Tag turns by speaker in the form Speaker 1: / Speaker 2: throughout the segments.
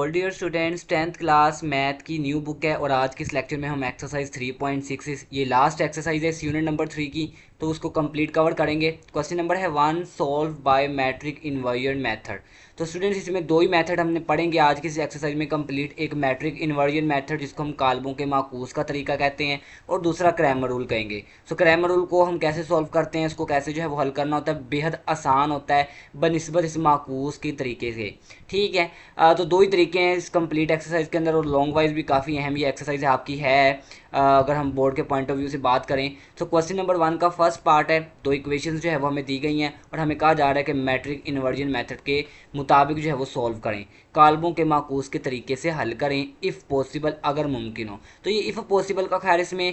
Speaker 1: All dear students, 10th class math की new book है और आज के इस लेक्चर में हम एक्सरसाइज 3.6 ये लास्ट एक्सरसाइज है इस यूनिट नंबर 3 की, तो उसको कंप्लीट कवर करेंगे। क्वेश्चन नंबर है 1, solve by matrix inversion method. तो स्टूडेंट्स इसमें दो ही मेथड हमने पढ़ेंगे आज की इस एक्सरसाइज में कंप्लीट। एक मैट्रिक इन्वर्जन मेथड जिसको हम काल्बों के माकूस का तरीका कहते हैं और दूसरा क्रैमर रूल कहेंगे। सो क्रैमर रूल को हम कैसे सॉल्व करते हैं, इसको कैसे जो है वो हल करना होता है, बेहद आसान होता है बनिस्बत इस माकूस के तरीके से। ठीक है। तो दो ही तरीके हैं इस कंप्लीट एक्सरसाइज के अंदर और लॉन्ग वाइज भी काफ़ी अहम ये एक्सरसाइज आपकी है अगर हम बोर्ड के पॉइंट ऑफ व्यू से बात करें। तो क्वेश्चन नंबर 1 का फर्स्ट पार्ट है, दो इक्वेशंस जो है वो हमें दी गई हैं और हमें कहा जा रहा है कि मैट्रिक इन्वर्जन मेथड के मुताबिक जो है वो सॉल्व करें, काल्बों के माकूस के तरीके से हल करें इफ़ पॉसिबल, अगर मुमकिन हो। तो ये इफ़ पॉसिबल का खैर इसमें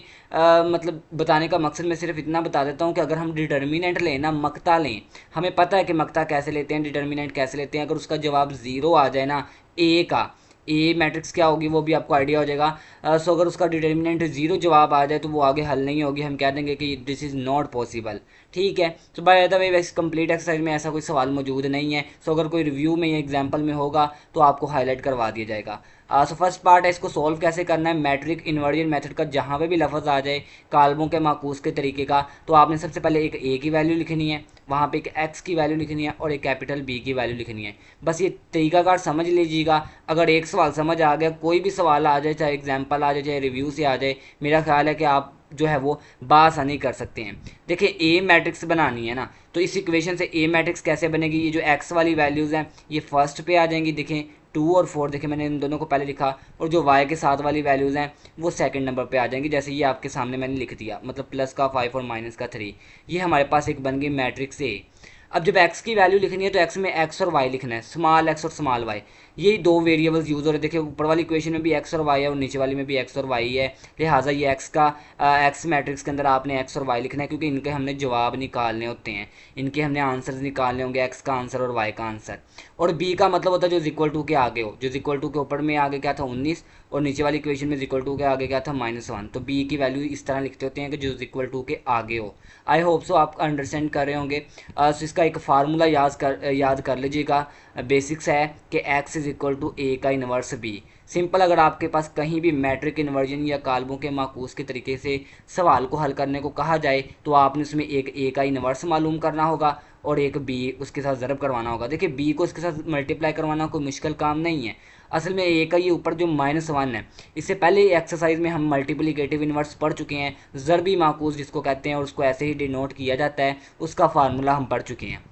Speaker 1: मतलब बताने का मकसद मैं सिर्फ इतना बता देता हूँ कि अगर हम डिटर्मिनेंट लें ना, मकता लें, हमें पता है कि मकता कैसे लेते हैं, डिटर्मिनेंट कैसे लेते हैं। अगर उसका जवाब ज़ीरो आ जाए ना, ए का, ए मैट्रिक्स क्या होगी वो भी आपको आइडिया हो जाएगा। सो अगर उसका डिटर्मिनेंट ज़ीरो जवाब आ जाए तो वो आगे हल नहीं होगी, हम कह देंगे कि दिस इज़ नॉट पॉसिबल। ठीक है। तो बाय द वे वैसे कंप्लीट एक्सरसाइज में ऐसा कोई सवाल मौजूद नहीं है। सो अगर कोई रिव्यू में या एग्जाम्पल में होगा तो आपको हाईलाइट करवा दिया जाएगा। सो फर्स्ट पार्ट है, इसको सॉल्व कैसे करना है। मैट्रिक इन्वर्जन मेथड का जहाँ पे भी लफ्ज़ आ जाए काल्बों के माकूस के तरीके का, तो आपने सबसे पहले एक ए की वैल्यू लिखनी है, वहाँ पे एक एक्स की वैल्यू लिखनी है और एक कैपिटल बी की वैल्यू लिखनी है। बस ये तरीकाकार समझ लीजिएगा। अगर एक सवाल समझ आ गया, कोई भी सवाल आ जाए, चाहे एग्जाम्पल आ जाए चाहे रिव्यू से आ जाए, मेरा ख्याल है कि आप जो है वो बासानी कर सकते हैं। देखिए ए मैट्रिक्स बनानी है ना, तो इस इक्वेशन से ए मैट्रिक्स कैसे बनेगी। ये जो एक्स वाली वैल्यूज़ हैं ये फर्स्ट पे आ जाएंगी, देखें 2 और 4, देखिए मैंने इन दोनों को पहले लिखा, और जो वाई के साथ वाली वैल्यूज़ हैं वो सेकंड नंबर पे आ जाएंगी, जैसे ये आपके सामने मैंने लिख दिया, मतलब प्लस का 5 और माइनस का 3। ये हमारे पास एक बन गई मैट्रिक्स ए। अब जब x की वैल्यू लिखनी है तो x में x और y लिखना है, स्मॉल x और स्मॉल y, यही दो वेरिएबल्स यूज़ हो रहे हैं। देखिए ऊपर वाली इक्वेशन में भी x और y है और नीचे वाली में भी x और y है, लिहाजा ये x का x मैट्रिक्स के अंदर आपने x और y लिखना है, क्योंकि इनके हमने जवाब निकालने होते हैं, इनके हमने आंसर्स निकालने होंगे, x का आंसर और y का आंसर। और b का मतलब होता है जो इक्वल टू के आगे हो, जो इक्वल टू के ऊपर में आगे क्या था 19 और नीचे वाली इक्वेशन में इक्वल टू के आगे क्या था -1। तो b की वैल्यू इस तरह लिखते होते हैं कि जो इक्वल टू के आगे हो। आई होप सो आप अंडरस्टैंड कर रहे होंगे। सो इसका एक फार्मूला याद कर लीजिएगा, बेसिक्स है कि x इज इक्वल टू ए का इन्वर्स b। सिंपल, अगर आपके पास कहीं भी मैट्रिक इन्वर्जन या काल्बों के माकूस के तरीके से सवाल को हल करने को कहा जाए तो आपने उसमें एक ए का इन्वर्स मालूम करना होगा और एक बी उसके साथ ज़रब करवाना होगा। देखिए बी को इसके साथ मल्टीप्लाई करवाना कोई मुश्किल काम नहीं है। असल में ए का ये ऊपर जो -1 है, इससे पहले एक्सरसाइज में हम मल्टीप्लिकेटिव इन्वर्स पढ़ चुके हैं, ज़रबी माकूस जिसको कहते हैं और उसको ऐसे ही डिनोट किया जाता है, उसका फार्मूला हम पढ़ चुके हैं।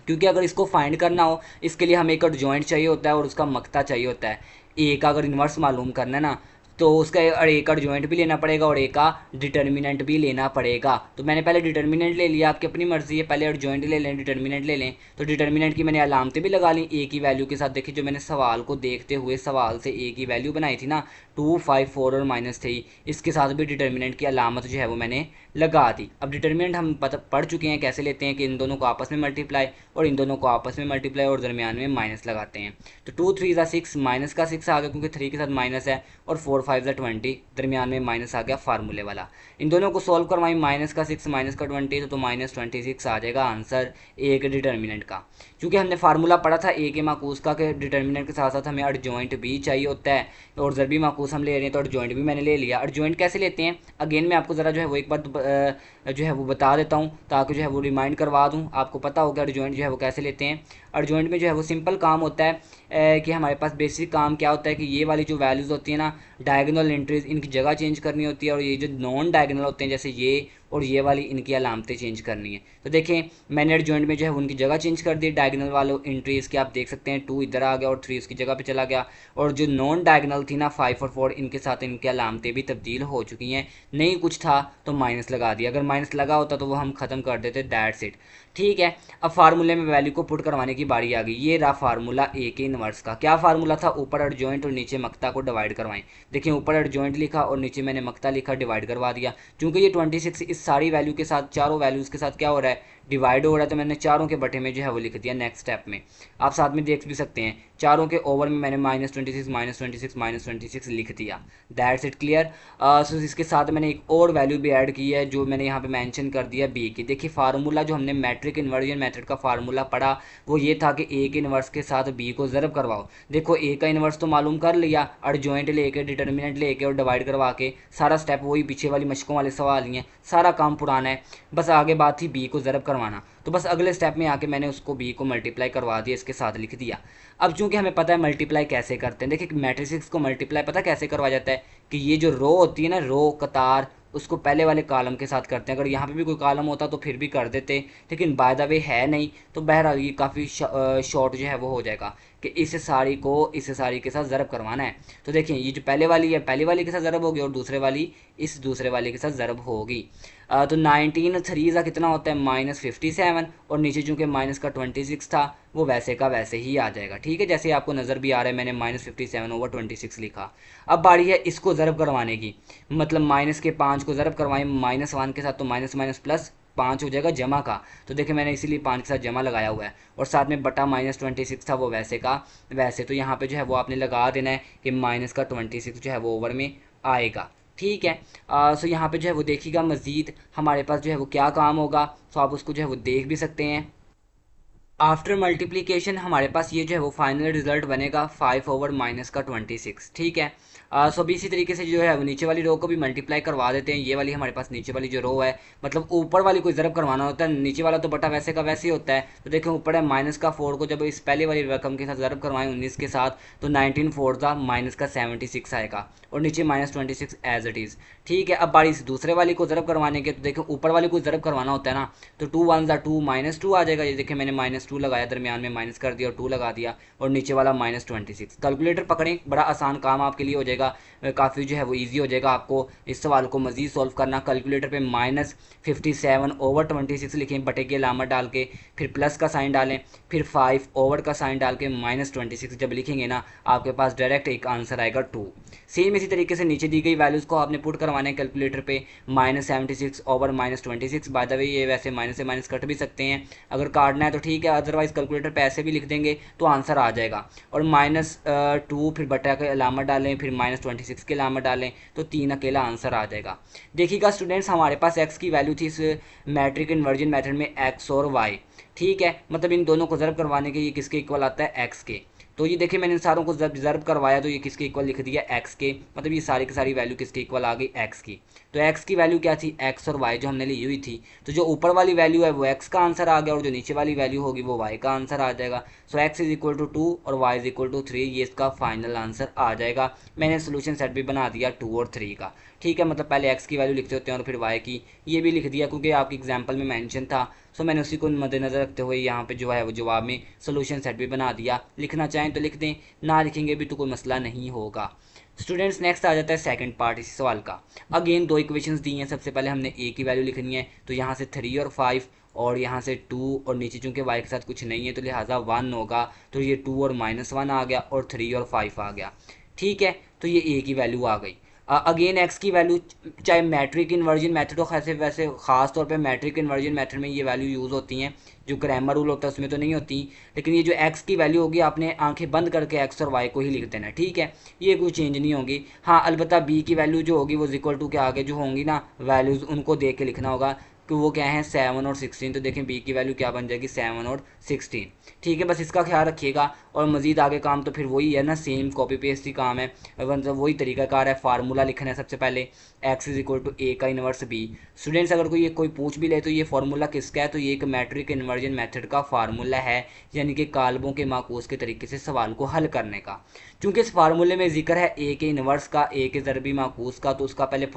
Speaker 1: क्योंकि अगर इसको फाइंड करना हो इसके लिए हमें एक जॉइंट चाहिए होता है और उसका मकता चाहिए होता है। ए का अगर इन्वर्स मालूम करना है ना तो उसका ए का जॉइंट भी लेना पड़ेगा और ए का डिटर्मिनेंट भी लेना पड़ेगा। तो मैंने पहले डिटर्मिनेंट ले लिया, आपकी अपनी मर्जी है, पहले जॉइंट ले लें डिटर्मिनेंट ले लें। तो डिटर्मिनेंट की मैंने अलामतें भी लगा ली ए की वैल्यू के साथ। देखिए जो मैंने सवाल को देखते हुए सवाल से ए की वैल्यू बनाई थी ना 2, 5, 4 और -3, इसके साथ भी डिटर्मिनेंट की अलामत जो है वो मैंने लगा दी। अब डिटर्मिनेंट हम पढ़ चुके हैं कैसे लेते हैं कि इन दोनों को आपस में मल्टीप्लाई और इन दोनों को आपस में मल्टीप्लाई और दरमियान में माइनस लगाते हैं। तो 2, 3 ज़ा 6, माइनस का 6 आ गया क्योंकि 3 के साथ माइनस है, और 4, 5 ज़ा 20, दरमियान में माइनस आ गया फार्मूले वाला। इन दोनों को सॉल्व करवाएं, माइनस का 6 माइनस का 20 तो -26 आ जाएगा आंसर ए के डिटर्मिनेंट का। क्योंकि हमने फार्मूला पढ़ा था ए के माकूस का कि डिटर्मिनेंट के साथ साथ हमें एडजॉइंट भी चाहिए होता है, और ज़रबी माकूस हम ले रहे हैं तो एडजॉइंट भी मैंने ले लिया। एडजॉइंट कैसे लेते हैं अगेन मैं आपको ज़रा जो है वो एक बार जो है वो बता देता हूँ ताकि जो है वो रिमाइंड करवा दूँ, आपको पता होगा एडजॉइंट जो है वो कैसे लेते हैं। एडजॉइंट में जो है वो सिंपल काम होता है कि हमारे पास बेसिक काम क्या होता है कि ये वाली जो वैल्यूज़ होती है ना, डायगोनल एंट्रीज, इनकी जगह चेंज करनी होती है, और ये जो नॉन डायगोनल होते हैं जैसे ये और ये वाली, इनकी अलामतें चेंज करनी है। तो देखें मैंने एडजॉइंट में जो है उनकी जगह चेंज कर दी, डायगोनल वालों एंट्रीज की आप देख सकते हैं 2 इधर आ गया और 3 उसकी जगह पे चला गया, और जो नॉन डायगोनल थी ना 5 और 4, इनके साथ इनकी अलामतें भी तब्दील हो चुकी हैं। नहीं कुछ था तो माइनस लगा दिया, अगर माइनस लगा होता तो वो हम ख़त्म कर देते, दैट्स इट। ठीक है। अब फार्मूले में वैल्यू को पुट करवाने की बारी आ गई। ये रहा फार्मूला ए के इन्वर्स का। क्या फार्मूला था, ऊपर एडजॉइंट और नीचे मकता को डिवाइड करवाएं। देखिए ऊपर एडजॉइंट लिखा और नीचे मैंने मकता लिखा, डिवाइड करवा दिया। क्योंकि ये 26 इस सारी वैल्यू के साथ, चारों वैल्यूज़ के साथ क्या हो रहा है, डिवाइड हो रहा है तो मैंने चारों के बटे में जो है वो लिख दिया नेक्स्ट स्टेप में। आप साथ में देख भी सकते हैं चारों के ओवर में मैंने -26 -26 -26 लिख दिया। That's it clear. सो इसके साथ मैंने एक और वैल्यू भी ऐड की है जो मैंने यहाँ पे मेंशन कर दिया बी की। देखिए फार्मूला जो हमने मैट्रिक इन्वर्जन मेथड का फार्मूला पढ़ा वो ये था कि ए के इन्वर्स के साथ बी को ज़रब करवाओ। देखो ए का इन्वर्स तो मालूम कर लिया, एडजॉइंट लेके डिटर्मिनेंट लेके और डिवाइड करवा के सारा स्टेप वही पीछे वाली मशकों वाले सवाल ही हैं, सारा काम पुराना है। बस आगे बात थी बी को ज़रब करवाना, तो बस अगले स्टेप में आके मैंने उसको बी को मल्टीप्लाई करवा दिया, इसके साथ लिख दिया। अब चूंकि हमें पता है मल्टीप्लाई कैसे करते हैं, देखिए मैट्रिक्स को मल्टीप्लाई पता कैसे करवाया जाता है कि ये जो रो होती है ना, रो कतार, उसको पहले वाले कॉलम के साथ करते हैं। अगर यहाँ पे भी कोई कॉलम होता तो फिर भी कर देते, लेकिन बाय द वे है नहीं, तो बहरहाल ये काफ़ी शॉर्ट जो है वो हो जाएगा कि इस सारी को इस सारी के साथ ज़रब करवाना है। तो देखिए ये जो पहले वाली है पहले वाली के साथ ज़रब होगी और दूसरे वाली इस दूसरे वाले के साथ ज़रब होगी। तो 19 3 का कितना होता है -57, और नीचे चूँकि माइनस का 26 था वो वैसे का वैसे ही आ जाएगा। ठीक है, जैसे आपको नज़र भी आ रहा है मैंने -57/26 लिखा। अब बारी है इसको ज़रब करवाने की, मतलब माइनस के 5 को ज़रब करवाएं -1 के साथ, तो माइनस माइनस प्लस 5 हो जाएगा जमा का। तो देखिए मैंने इसीलिए 5 के साथ जमा लगाया हुआ है, और साथ में बटा -26 था वो वैसे का वैसे। तो यहाँ पे जो है वो आपने लगा देना है कि माइनस का 26 जो है वो ओवर में आएगा। ठीक है, सो यहाँ पे जो है वो देखिएगा मज़ीद हमारे पास जो है वो क्या काम होगा, सो आप उसको जो है वो देख भी सकते हैं। आफ्टर मल्टीप्लिकेशन हमारे पास ये जो है वो फाइनल रिजल्ट बनेगा 5/-26। ठीक है, सो भी इसी तरीके से जो है वो नीचे वाली रो को भी मल्टीप्लाई करवा देते हैं। ये वाली हमारे पास नीचे वाली जो रो है, मतलब ऊपर वाली को ज़रब करवाना होता है, नीचे वाला तो बटा वैसे का वैसे ही होता है। तो देखें ऊपर है -4 को जब इस पहले वाली रकम के साथ ज़रब करवाएं 19 के साथ, तो 19 4 का -76 आएगा, और नीचे -26 एज इट इज़। ठीक है, अब बारी इस दूसरे वाली को ज़रब करवाने के, तो देखें ऊपर वाली को ज़रब करवाना होता है ना, तो 2 1 2 -2 आ जाएगा। ये देखें मैंने -2 लगाया, दरमियान में माइनस कर दिया और 2 लगा दिया, और नीचे वाला -26। कैलकुलेटर पकड़ें, बड़ा आसान काम आपके लिए हो जाएगा, काफ़ी जो है वो इजी हो जाएगा आपको इस सवाल को मज़ीद सॉल्व करना। कैलकुलेटर पे -57/26 लिखें बटे की अलामत डाल के, फिर प्लस का साइन डालें, फिर 5 ओवर का साइन डाल के -26 जब लिखेंगे ना, आपके पास डायरेक्ट एक आंसर आएगा 2। सेम इसी तरीके से नीचे दी गई वैल्यूज़ को आपने पुट करवाना है कैलकुलेटर पे, -76/-26। बाय द वे ये वैसे माइनस से माइनस कट भी सकते हैं, अगर काटना है तो ठीक है, अदरवाइज कैलकुलेटर पे ऐसे भी लिख देंगे तो आंसर आ जाएगा। और -2 फिर बटा के अलामत डालें, फिर -26 के अलामत डालें, तो 3 अकेला आंसर आ जाएगा। देखिएगा स्टूडेंट्स, हमारे पास x की वैल्यू थी इस मैट्रिक इन्वर्जन मेथड में x और y। ठीक है, मतलब इन दोनों को ज़रब करवाने के ये किसके इक्वल आता है x के। तो ये देखिए मैंने इन सारों को ज़रब करवाया तो ये किसके इक्वल लिख दिया x के, मतलब ये सारी की सारी वैल्यू किसके इक्वल आ गई x की। तो x की वैल्यू क्या थी, x और y जो हमने ली हुई थी, तो जो ऊपर वाली वैल्यू है वो x का आंसर आ गया, और जो नीचे वाली वैल्यू होगी वो y का आंसर आ जाएगा। सो x इज इक्वल टू 2 और y इज इक्वल टू 3, ये इसका फाइनल आंसर आ जाएगा। मैंने सोल्यूशन सेट भी बना दिया 2 और 3 का। ठीक है, मतलब पहले x की वैल्यू लिखते होते हैं और फिर y की, ये भी लिख दिया क्योंकि आपकी एग्जाम्पल में मैंशन था। सो मैंने उसी को मद्देनज़र रखते हुए यहाँ पे जो है वो जवाब में सोल्यूशन सेट भी बना दिया। लिखना चाहें तो लिख दें, ना लिखेंगे भी तो कोई मसला नहीं होगा। स्टूडेंट्स नेक्स्ट आ जाता है सेकंड पार्ट इसी सवाल का। अगेन 2 इक्वेशंस दी हैं, सबसे पहले हमने a की वैल्यू लिखनी है, तो यहाँ से 3 और 5, और यहाँ से 2, और नीचे चूँकि y के साथ कुछ नहीं है तो लिहाजा 1 होगा, तो ये 2 और -1 आ गया, और 3 और 5 आ गया। ठीक है, तो ये a की वैल्यू आ गई। अगेन x की वैल्यू चाहे मैट्रिक इन्वर्जन मेथड हो, वैसे वैसे ख़ास तौर पे मैट्रिक इन्वर्जन मेथड में ये वैल्यू यूज़ होती हैं, जो ग्रामर रूल होता है उसमें तो नहीं होती, लेकिन ये जो x की वैल्यू होगी आपने आंखें बंद करके x और y को ही लिख देना। ठीक है, ये कोई चेंज नहीं होगी। हाँ अलबत्ता b की वैल्यू जो होगी वो इक्वल टू के आगे जो होंगी ना वैल्यूज़, उनको देख के लिखना होगा कि वो क्या है 7 और 16। तो देखें b की वैल्यू क्या बन जाएगी 7 और 16। ठीक है, बस इसका ख्याल रखिएगा। और मज़ीद आगे काम तो फिर वही है ना, सेम कॉपी पेस्ट ही काम है, मतलब वही तरीकाकार है। फार्मूला लिखना है सबसे पहले, x is equal to a का इन्वर्स b। स्टूडेंट्स अगर कोई ये कोई पूछ भी ले तो ये फार्मूला किसका है, तो ये एक मैट्रिक इन्वर्जन मेथड का फार्मूला है, यानी कि कालबों के माकूस के तरीके से सवाल को हल करने का। क्योंकि इस फार्मूले में जिक्र है a के इन्वर्स का, a के ज़रबी माकूस का, तो उसका पहले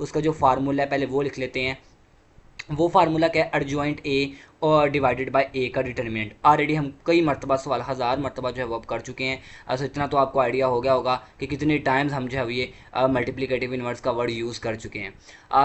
Speaker 1: उसका जो फार्मूला है पहले वो लिख लेते हैं। वो फार्मूला क्या है, एडजॉइंट ए और डिवाइडेड बाय ए का डिटर्मिनेंट। ऑलरेडी हम कई मरतबा सवाल 1000 मरतबा जो है वो अब कर चुके हैं, तो इतना तो आपको आइडिया हो गया होगा कि कितने टाइम्स हम जो है ये मल्टीप्लिकेटिव इन्वर्स का वर्ड यूज़ कर चुके हैं।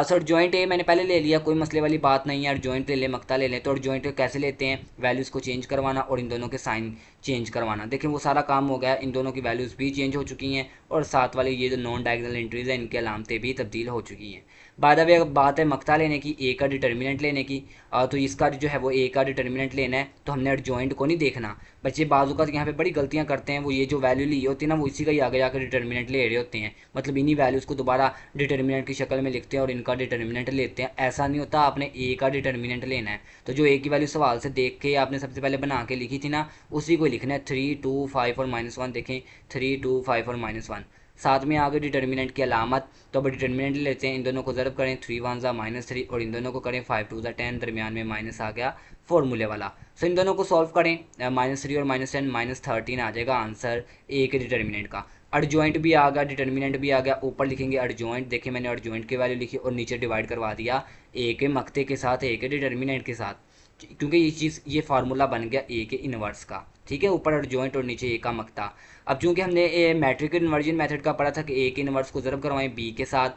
Speaker 1: सो एडजॉइंट ए मैंने पहले ले लिया, कोई मसले वाली बात नहीं है। एडजॉइंट ले लें, मक्ता ले लें, तो एडजॉइंट कैसे लेते हैं, वैल्यूज़ को चेंज करवाना और इन दोनों के साइन चेंज करवाना। देखिए वो सारा काम हो गया, इन दोनों की वैल्यूज़ भी चेंज हो चुकी हैं, और साथ वाले ये जो नॉन डायगोनल एंट्रीज हैं इनकी अलामतें भी तब्दील हो चुकी हैं। बाद अब बात है मक्ता लेने की, ए का डिटर्मिनेंट लेने की। तो इसका जो है वो ए का डिटर्मिनेंट लेना है, तो हमने एडजॉइंट को नहीं देखना। बच्चे बाजू का यहाँ पे बड़ी गलतियाँ करते हैं, वो ये जो वैल्यू ली होती है ना वो इसी का ही आगे जाकर डिटर्मिनेंट ले रहे होते हैं, मतलब इन्हीं वैल्यूज़ को दोबारा डिटर्मिनेंट की शक्ल में लिखते हैं और इनका डिटर्मिनेंट लेते हैं। ऐसा नहीं होता, आपने ए का डिटर्मिनेंट लेना है। तो जो ए की वैल्यू सवाल से देख के आपने सबसे पहले बना के लिखी थी ना, उसी को लिखना है। 3 2 5 और -1 देखें, 3 2 5 और -1। साथ में आगे डिटर्मिनेंट की अलामत, तो अब डिटर्मिनेंट लेते हैं, इन दोनों को ज़रब करें, 3 1 -3 और इन दोनों को करें 5 2 10, दरमियान में माइनस आ गया फॉर्मूले वाला। सो इन दोनों को सॉल्व करें, -3 और -10 -13 आ जाएगा आंसर ए के डिटर्मिनेंट का। एडजॉइंट भी आ गया, डिटर्मिनेंट भी आ गया, ऊपर लिखेंगे एडजॉइंट। देखिए मैंने एडजॉइंट की वैल्यू लिखी और नीचे डिवाइड करवा दिया ए के मक्ते के साथ, ए के डिटर्मिनेंट के साथ, क्योंकि ये फार्मूला बन गया ए के इनवर्स का। ठीक है, ऊपर एडजॉइंट और नीचे ए का मक्ता। अब चूंकि हमने मैट्रिक इन्वर्जन मेथड का पढ़ा था कि ए के इनवर्स को ज़रब करवाएं बी के साथ,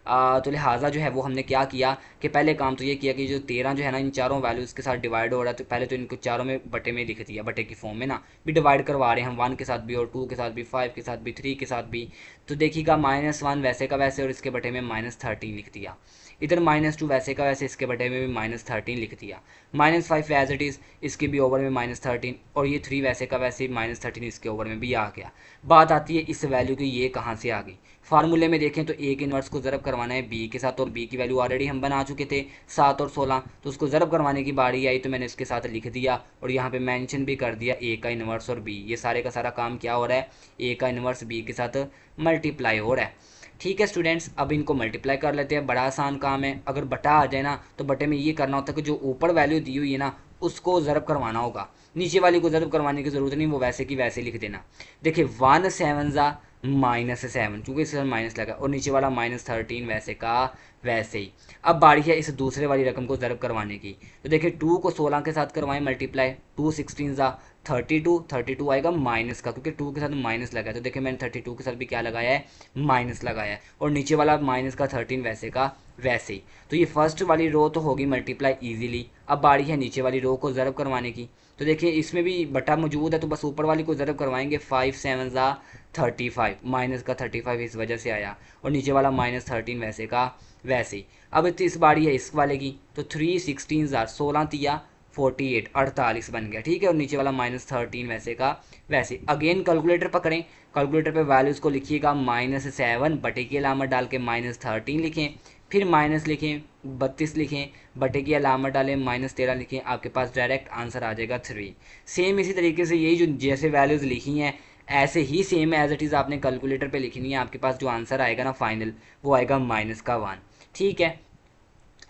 Speaker 1: तो लिहाजा जो है वो हमने क्या किया कि पहले काम तो ये किया कि जो 13 जो है ना इन चारों वैल्यूज़ के साथ डिवाइड हो रहा है, तो पहले तो इनको चारों में बटे में लिख दिया, बटे की फॉर्म में ना भी डिवाइड करवा रहे हैं हम, 1 के साथ भी और 2 के साथ भी, 5 के साथ भी, 3 के साथ भी। तो देखिएगा -1 वैसे का वैसे और इसके बटे में -13 लिख दिया। इधर -2 वैसे का वैसे, इसके बटे में भी -13 लिख दिया। -5 एज इट इज़, इसके भी ओवर में -13 और ये 3 वैसे का वैसे -13 इसके ओवर में भी आ गया। बात आती है इस वैल्यू की, ये कहाँ से आ गई। फार्मूले में देखें तो ए के इनवर्स को ज़रब करवाना है बी के साथ, और बी की वैल्यू ऑलरेडी हम बना चुके थे 7 और 16, तो उसको ज़रब करवाने की बारी आई तो मैंने इसके साथ लिख दिया और यहाँ पे मेंशन भी कर दिया ए का इनवर्स और बी। ये सारे का सारा काम क्या हो रहा है, ए का इनवर्स बी के साथ मल्टीप्लाई हो रहा है। ठीक है स्टूडेंट्स, अब इनको मल्टीप्लाई कर लेते हैं, बड़ा आसान काम है। अगर बटा आ जाए ना तो बटे में ये करना होता है कि जो ऊपर वैल्यू दी हुई है ना उसको ज़रब करवाना होगा, नीचे वाली को ज़रब करवाने की ज़रूरत नहीं, वो वैसे की वैसे लिख देना। देखिए 1 7 -7, चूँकि इसके माइनस लगा, और नीचे वाला -13 वैसे का वैसे ही। अब बारी है इस दूसरे वाली रकम को ज़रब करवाने की, तो देखिए 2 को 16 के साथ करवाएं मल्टीप्लाई, 2 16 32 आएगा माइनस का, क्योंकि 2 के साथ माइनस लगा है, तो देखिए मैंने 32 के साथ भी क्या लगाया है, माइनस लगाया है, और नीचे वाला माइनस का 13 वैसे का वैसे ही। तो ये फर्स्ट वाली रो तो होगी मल्टीप्लाई ईजिली। अब बारी है नीचे वाली रो को ज़रब करवाने की, तो देखिए इसमें भी बटा मौजूद है, तो बस ऊपर वाली को ज़रब करवाएंगे, 5 7 35, माइनस का 35 इस वजह से आया, और नीचे वाला -13 वैसे का वैसे ही। अब इस बारी है इस वाले की, तो 3 16 16 तिया 48, 48 बन गया। ठीक है, और नीचे वाला -13 वैसे का वैसे। अगेन कैलकुलेटर पकड़ें, कैलकुलेटर पे वैल्यूज़ को लिखिएगा, -7 बटे की अलामत डाल के -13 लिखें, फिर माइनस लिखें 32 लिखें, बटे की अलामत डालें -13 लिखें, आपके पास डायरेक्ट आंसर आ जाएगा 3। सेम इसी तरीके से यही जो जैसे वैल्यूज़ लिखी हैं ऐसे ही सेम एज इट इज़ आपने कैलकुलेटर पे लिखनी है। आपके पास जो आंसर आएगा ना फाइनल, वो आएगा -1। ठीक है,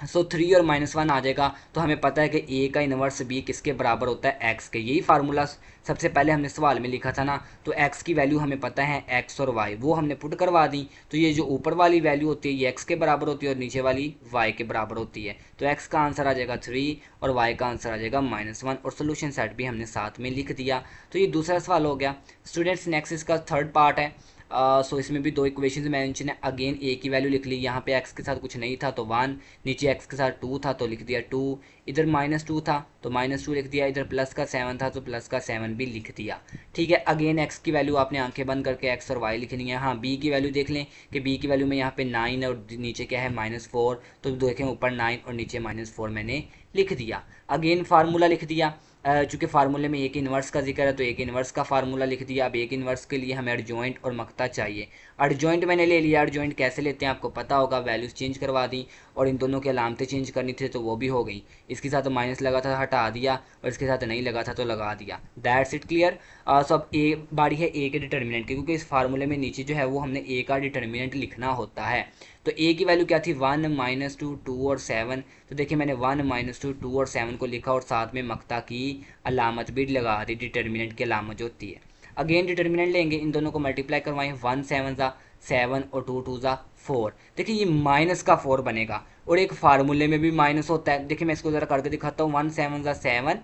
Speaker 1: सो 3 और -1 आ जाएगा। तो हमें पता है कि ए का इनवर्स बी किसके बराबर होता है, एक्स के। यही फार्मूला सबसे पहले हमने सवाल में लिखा था ना, तो एक्स की वैल्यू हमें पता है एक्स और वाई, वो हमने पुट करवा दी। तो ये जो ऊपर वाली वैल्यू होती है ये एक्स के बराबर होती है और नीचे वाली वाई के बराबर होती है। तो एक्स का आंसर आ जाएगा 3 और वाई का आंसर आ जाएगा -1, और सोल्यूशन सेट भी हमने साथ में लिख दिया। तो ये दूसरा सवाल हो गया। स्टूडेंट्स नेक्स्ट इसका थर्ड पार्ट है। सो इसमें भी दो इक्वेशंस मेंशन है। अगेन ए की वैल्यू लिख ली, यहाँ पे एक्स के साथ कुछ नहीं था तो 1, नीचे एक्स के साथ 2 था तो लिख दिया 2, इधर -2 था तो -2 लिख दिया, इधर प्लस का 7 था तो प्लस का 7 भी लिख दिया। ठीक है, अगेन एक्स की वैल्यू आपने आंखें बंद करके एक्स और वाई लिखनी है। हाँ, बी की वैल्यू देख लें कि बी की वैल्यू में यहाँ पे 9 और नीचे क्या है -4, तो देखें ऊपर 9 और नीचे -4 मैंने लिख दिया। अगेन फार्मूला लिख दिया, चूँकि फार्मूले में एक इन्वर्स का जिक्र है तो एक इन्वर्स का फार्मूला लिख दिया। अब एक इन्वर्स के लिए हमें एडजॉइंट और मक्ता चाहिए। एडजॉइंट मैंने ले लिया, एडजॉइंट कैसे लेते हैं आपको पता होगा, वैल्यूज़ चेंज करवा दी और इन दोनों की अलामतें चेंज करनी थी तो वो भी हो गई। इसके साथ माइनस लगा था हटा दिया और इसके साथ नहीं लगा था तो लगा दिया। That's it clear. सो अब ए बारी है ए के डिटर्मिनेंट की, क्योंकि इस फार्मूले में नीचे जो है वो हमने ए का डिटर्मिनेंट लिखना होता है। तो ए की वैल्यू क्या थी, 1 -2 2 और 7। तो देखिए मैंने 1 -2 2 और 7 को लिखा और साथ में मक्ता की अलामत भी लगा दी, डिटर्मिनेंट की अलामत जो होती है। अगेन डिटर्मिनेंट लेंगे, इन दोनों को मल्टीप्लाई करवाएं, 1 7 7 और 2 2 4। देखिए ये माइनस का 4 बनेगा और एक फार्मूले में भी माइनस होता है। देखिए मैं इसको ज़रा करके दिखाता हूँ, 1 7 7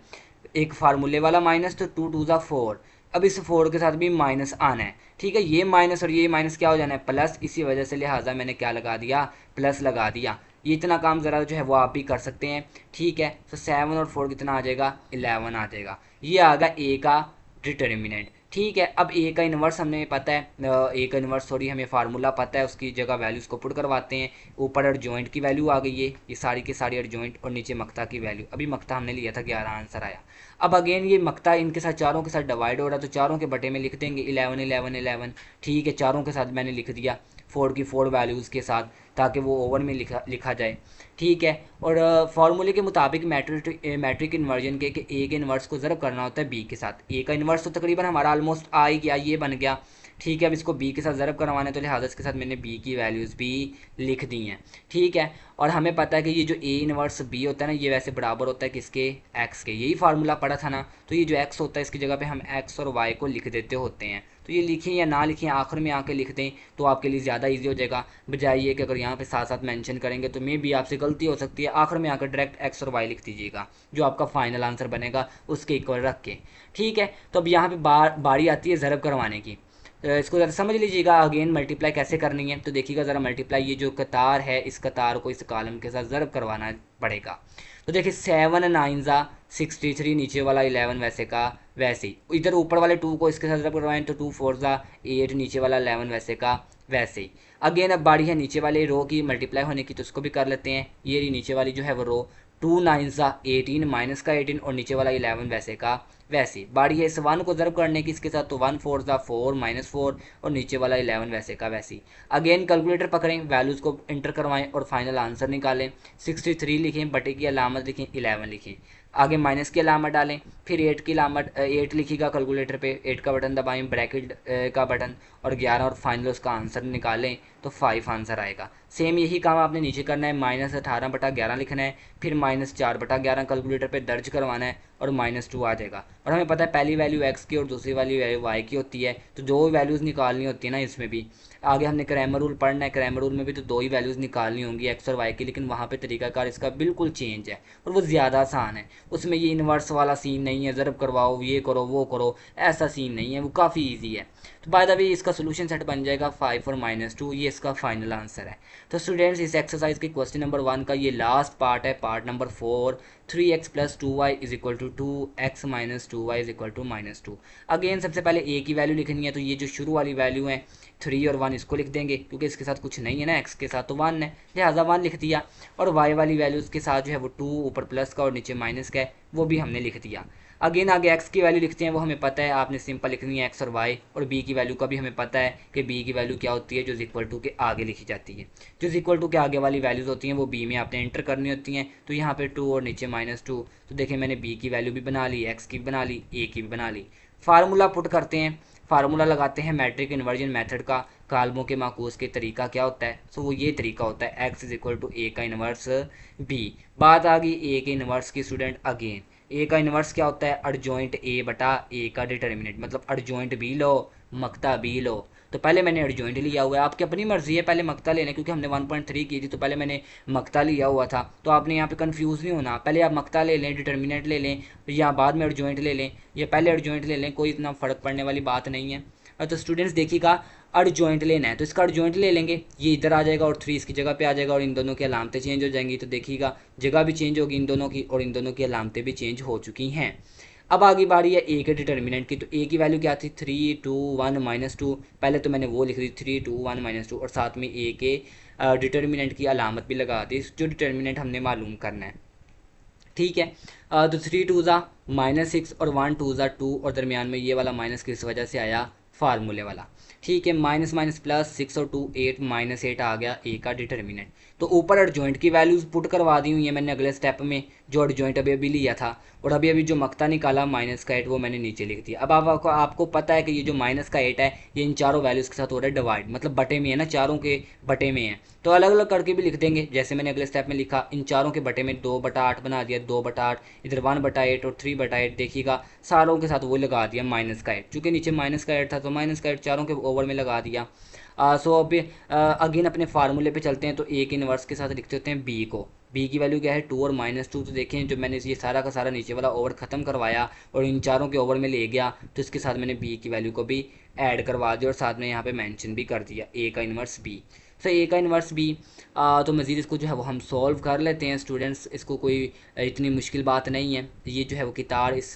Speaker 1: एक फार्मूले वाला माइनस, तो 2 2 4। अब इस 4 के साथ भी माइनस आना है। ठीक है, ये माइनस और ये माइनस क्या हो जाना है, प्लस। इसी वजह से लिहाजा मैंने क्या लगा दिया, प्लस लगा दिया। ये इतना काम ज़रा जो है वो आप भी कर सकते हैं। ठीक है, तो 7 और 4 कितना आ जाएगा, 11 आ जाएगा। ये आ गया ए का डिटर्मिनेंट। ठीक है, अब ए का इन्वर्स हमें पता है, ए का इन्वर्स सॉरी हमें फार्मूला पता है, उसकी जगह वैल्यूज़ को पुट करवाते हैं। ऊपर एडजॉइंट की वैल्यू आ गई है, ये सारी की सारी एडजॉइंट, और नीचे मक्ता की वैल्यू। अभी मक्ता हमने लिया था 11 आंसर आया। अब अगेन ये मक्ता इनके साथ चारों के साथ डिवाइड हो रहा है, तो चारों के बटे में लिख देंगे 11 11 11। ठीक है, चारों के साथ मैंने लिख दिया 4 की 4 वैल्यूज़ के साथ, ताकि वो ओवर में लिखा जाए। ठीक है, और फार्मूले के मुताबिक मैट्रिक इन्वर्जन के ए के इन्वर्स को ज़रब करना होता है बी के साथ। ए का इन्वर्स तो तकरीबन हमारा ऑलमोस्ट आ ही गया, ये बन गया। ठीक है, अब इसको बी के साथ ज़रब करवाना है, तो लिहाजा इसके साथ मैंने बी की वैल्यूज़ भी लिख दी हैं। ठीक है, और हमें पता है कि ये जो ए इन्वर्स बी होता है ना, ये वैसे बराबर होता है किसके, एक्स के। यही फार्मूला पड़ा था ना, तो ये जो एक्स होता है इसकी जगह पे हम एक्स और वाई को लिख देते होते हैं। तो ये लिखें या ना लिखें, आखिर में आके लिख दें तो आपके लिए ज़्यादा इजी हो जाएगा, बजाय ये कि अगर यहाँ पे साथ साथ मेंशन करेंगे तो मे भी आपसे गलती हो सकती है। आखिर में आकर डायरेक्ट एक्स और वाई लिख दीजिएगा, जो आपका फाइनल आंसर बनेगा उसके इक्वल रख के। ठीक है, तो अब यहाँ पे बारी आती है ज़रब करवाने की। इसको ज़रा समझ लीजिएगा, अगेन मल्टीप्लाई कैसे करनी है। तो देखिएगा ज़रा मल्टीप्लाई, ये जो कतार है इस कतार को इस कॉलम के साथ ज़रब करवाना पड़ेगा। तो देखिए 7 9 ज़ा 63, नीचे वाला 11 वैसे का वैसे ही। इधर ऊपर वाले 2 को इसके साथ ज़रब करवाएं तो 2 4 ज़ा 8, नीचे वाला 11 वैसे का वैसे ही। अगेन अब बारी है नीचे वाले रो की मल्टीप्लाई होने की, तो उसको भी कर लेते हैं। ये रही नीचे वाली जो है वो रो, 2 9 ज़ा 18, माइनस का 18, और नीचे वाला 11 वैसे का वैसे। बारी है इस 1 को ज़रब करने की इसके साथ, तो 1 4 ज़ा 4, -4, और नीचे वाला 11 वैसे का वैसे। अगेन कैलकुलेटर पकड़ें, वैल्यूज़ को इंटर करवाएं और फाइनल आंसर निकालें। 63 लिखें, बटे की अलामत लिखें, 11 लिखें, आगे माइनस की अलामत डालें, फिर 8 की अलामत 8 लिखिएगा कैलकुलेटर पे, 8 का बटन दबाएं, ब्रैकेट का बटन, और 11, और फाइनल उसका आंसर निकालें तो 5 आंसर आएगा। सेम यही काम आपने नीचे करना है, -18/11 लिखना है, फिर -4/11 कैलकुलेटर पे दर्ज करवाना है, और -2 आ जाएगा। और हमें पता है पहली वैल्यू एक्स की और दूसरी वैल्यू वाई की होती है, तो दो वैल्यूज़ निकालनी होती है ना इसमें भी। आगे हमने क्रैमर रूल पढ़ना है, क्रैमर रूल में भी तो दो ही वैल्यूज़ निकालनी होंगी, एक्स और वाई की, लेकिन वहाँ पे तरीकाकार इसका बिल्कुल चेंज है और वो ज़्यादा आसान है। उसमें ये इन्वर्स वाला सीन नहीं है, ज़रब करवाओ, ये करो वो करो, ऐसा सीन नहीं है, वो काफ़ी ईजी है। तो बाय द वे इसका सोल्यूशन सेट बन जाएगा 5 और -2, ये इसका फाइनल आंसर है। तो स्टूडेंट्स इस एक्सरसाइज के क्वेश्चन नंबर 1 का ये लास्ट पार्ट है, part number 4, 3x + 2y = 2x - 2y = -2। Again सबसे पहले a की वैल्यू लिखनी है, तो ये जो शुरू वाली वैल्यू है 3 और 1 इसको लिख देंगे, क्योंकि इसके साथ कुछ नहीं है ना, x के साथ तो 1 है, लिहाजा 1 लिख दिया। और y वाली वैल्यूज़ के साथ जो है वो 2, ऊपर प्लस का और नीचे माइनस का है, वो भी हमने लिख दिया। अगेन आगे x की वैल्यू लिखते हैं, वो हमें पता है, आपने सिंपल लिखनी है x और y। और b की वैल्यू का भी हमें पता है कि b की वैल्यू क्या होती है, जो इक्वल टू के आगे लिखी जाती है। जो इक्वल टू के आगे वाली वैल्यूज़ होती हैं वो b में आपने एंटर करनी होती हैं। तो यहाँ पे 2 और नीचे -2, तो देखिए मैंने b की वैल्यू भी बना ली, x की भी बना ली, a की भी बना ली। फार्मूला पुट करते हैं, फार्मूला लगाते हैं मैट्रिक इन्वर्जन मेथड का, कालमों के माकूस के तरीका क्या होता है। सो वो ये तरीका होता है x = a का इन्वर्स b। बात आ गई a के इन्वर्स की स्टूडेंट। अगेन ए का इन्वर्स क्या होता है, एडजॉइंट ए बटा ए का डिटर्मिनेंट, मतलब एडजॉइंट बी लो मक्ता बी लो। तो पहले मैंने एडजॉइंट लिया हुआ है, आपकी अपनी मर्जी है पहले मक्ता लेने, क्योंकि हमने 1.3 की थी तो पहले मैंने मक्ता लिया हुआ था। तो आपने यहाँ पे कंफ्यूज नहीं होना, पहले आप मक्ता ले लें, डिटर्मिनेंट ले लें, या बाद में एडजॉइंट ले लें, या पहले एडजॉइंट ले लें, कोई इतना फ़र्क पड़ने वाली बात नहीं है। तो स्टूडेंट्स देखिएगा, एडजॉइंट लेना है तो इसका एडजॉइंट ले लेंगे, ये इधर आ जाएगा और 3 इसकी जगह पे आ जाएगा, और इन दोनों की अलामतें चेंज हो जाएंगी। तो देखिएगा जगह भी चेंज होगी इन दोनों की, और इन दोनों की अलामतें भी चेंज हो चुकी हैं। अब आगे बारी है ए के डिटर्मिनेंट की। तो ए की वैल्यू क्या थी, 3 2 1 -2। पहले तो मैंने वो लिख दी 3 2 1 -2, और साथ में ए के डिटर्मिनेंट की अलामत भी लगा दी, जो डिटर्मिनेंट हमने मालूम करना है। ठीक है, तो 3 2 ज़ा -6 और 1 2 ज़ा 2, और दरमियान में ये वाला माइनस किस वजह से आया, फार्मूले वाला। ठीक है, माइनस माइनस प्लस 6 और 2 8, -8 आ गया ए का डिटर्मिनेंट। तो ऊपर एडजॉइंट की वैल्यूज़ पुट करवा दी हुई है मैंने अगले स्टेप में, जो एडजॉइंट अभी अभी लिया था, और अभी अभी जो मक्ता निकाला -8 वो मैंने नीचे लिख दिया। अब आपको पता है कि ये जो -8 है ये इन चारों वैल्यूज़ के साथ हो रहा है डिवाइड, मतलब बटे में है ना, चारों के बटे में है, तो अलग अलग करके भी लिख देंगे। जैसे मैंने अगले स्टेप में लिखा, इन चारों के बटे में 2/8 बना दिया, 2/8, इधर 1/8 और 3/8, देखिएगा सारों के साथ वो लगा दिया -8, चूँकि नीचे -8 था तो -8 चारों के ओवर में लगा दिया। सो अब अगेन अपने फार्मूले पे चलते हैं, तो ए के इन्वर्स के साथ लिखते होते हैं बी को। बी की वैल्यू क्या है, 2 और -2। तो देखें जो मैंने ये सारा का सारा नीचे वाला ओवर ख़त्म करवाया और इन चारों के ओवर में ले गया, तो इसके साथ मैंने बी की वैल्यू को भी ऐड करवा दिया और साथ में यहाँ पे मेंशन भी कर दिया, ए का इन्वर्स बी। सो ए का इन्वर्स बी। तो मज़ीद इसको जो है वो हम सॉल्व कर लेते हैं स्टूडेंट्स, इसको कोई इतनी मुश्किल बात नहीं है। ये जो है वो कितार इस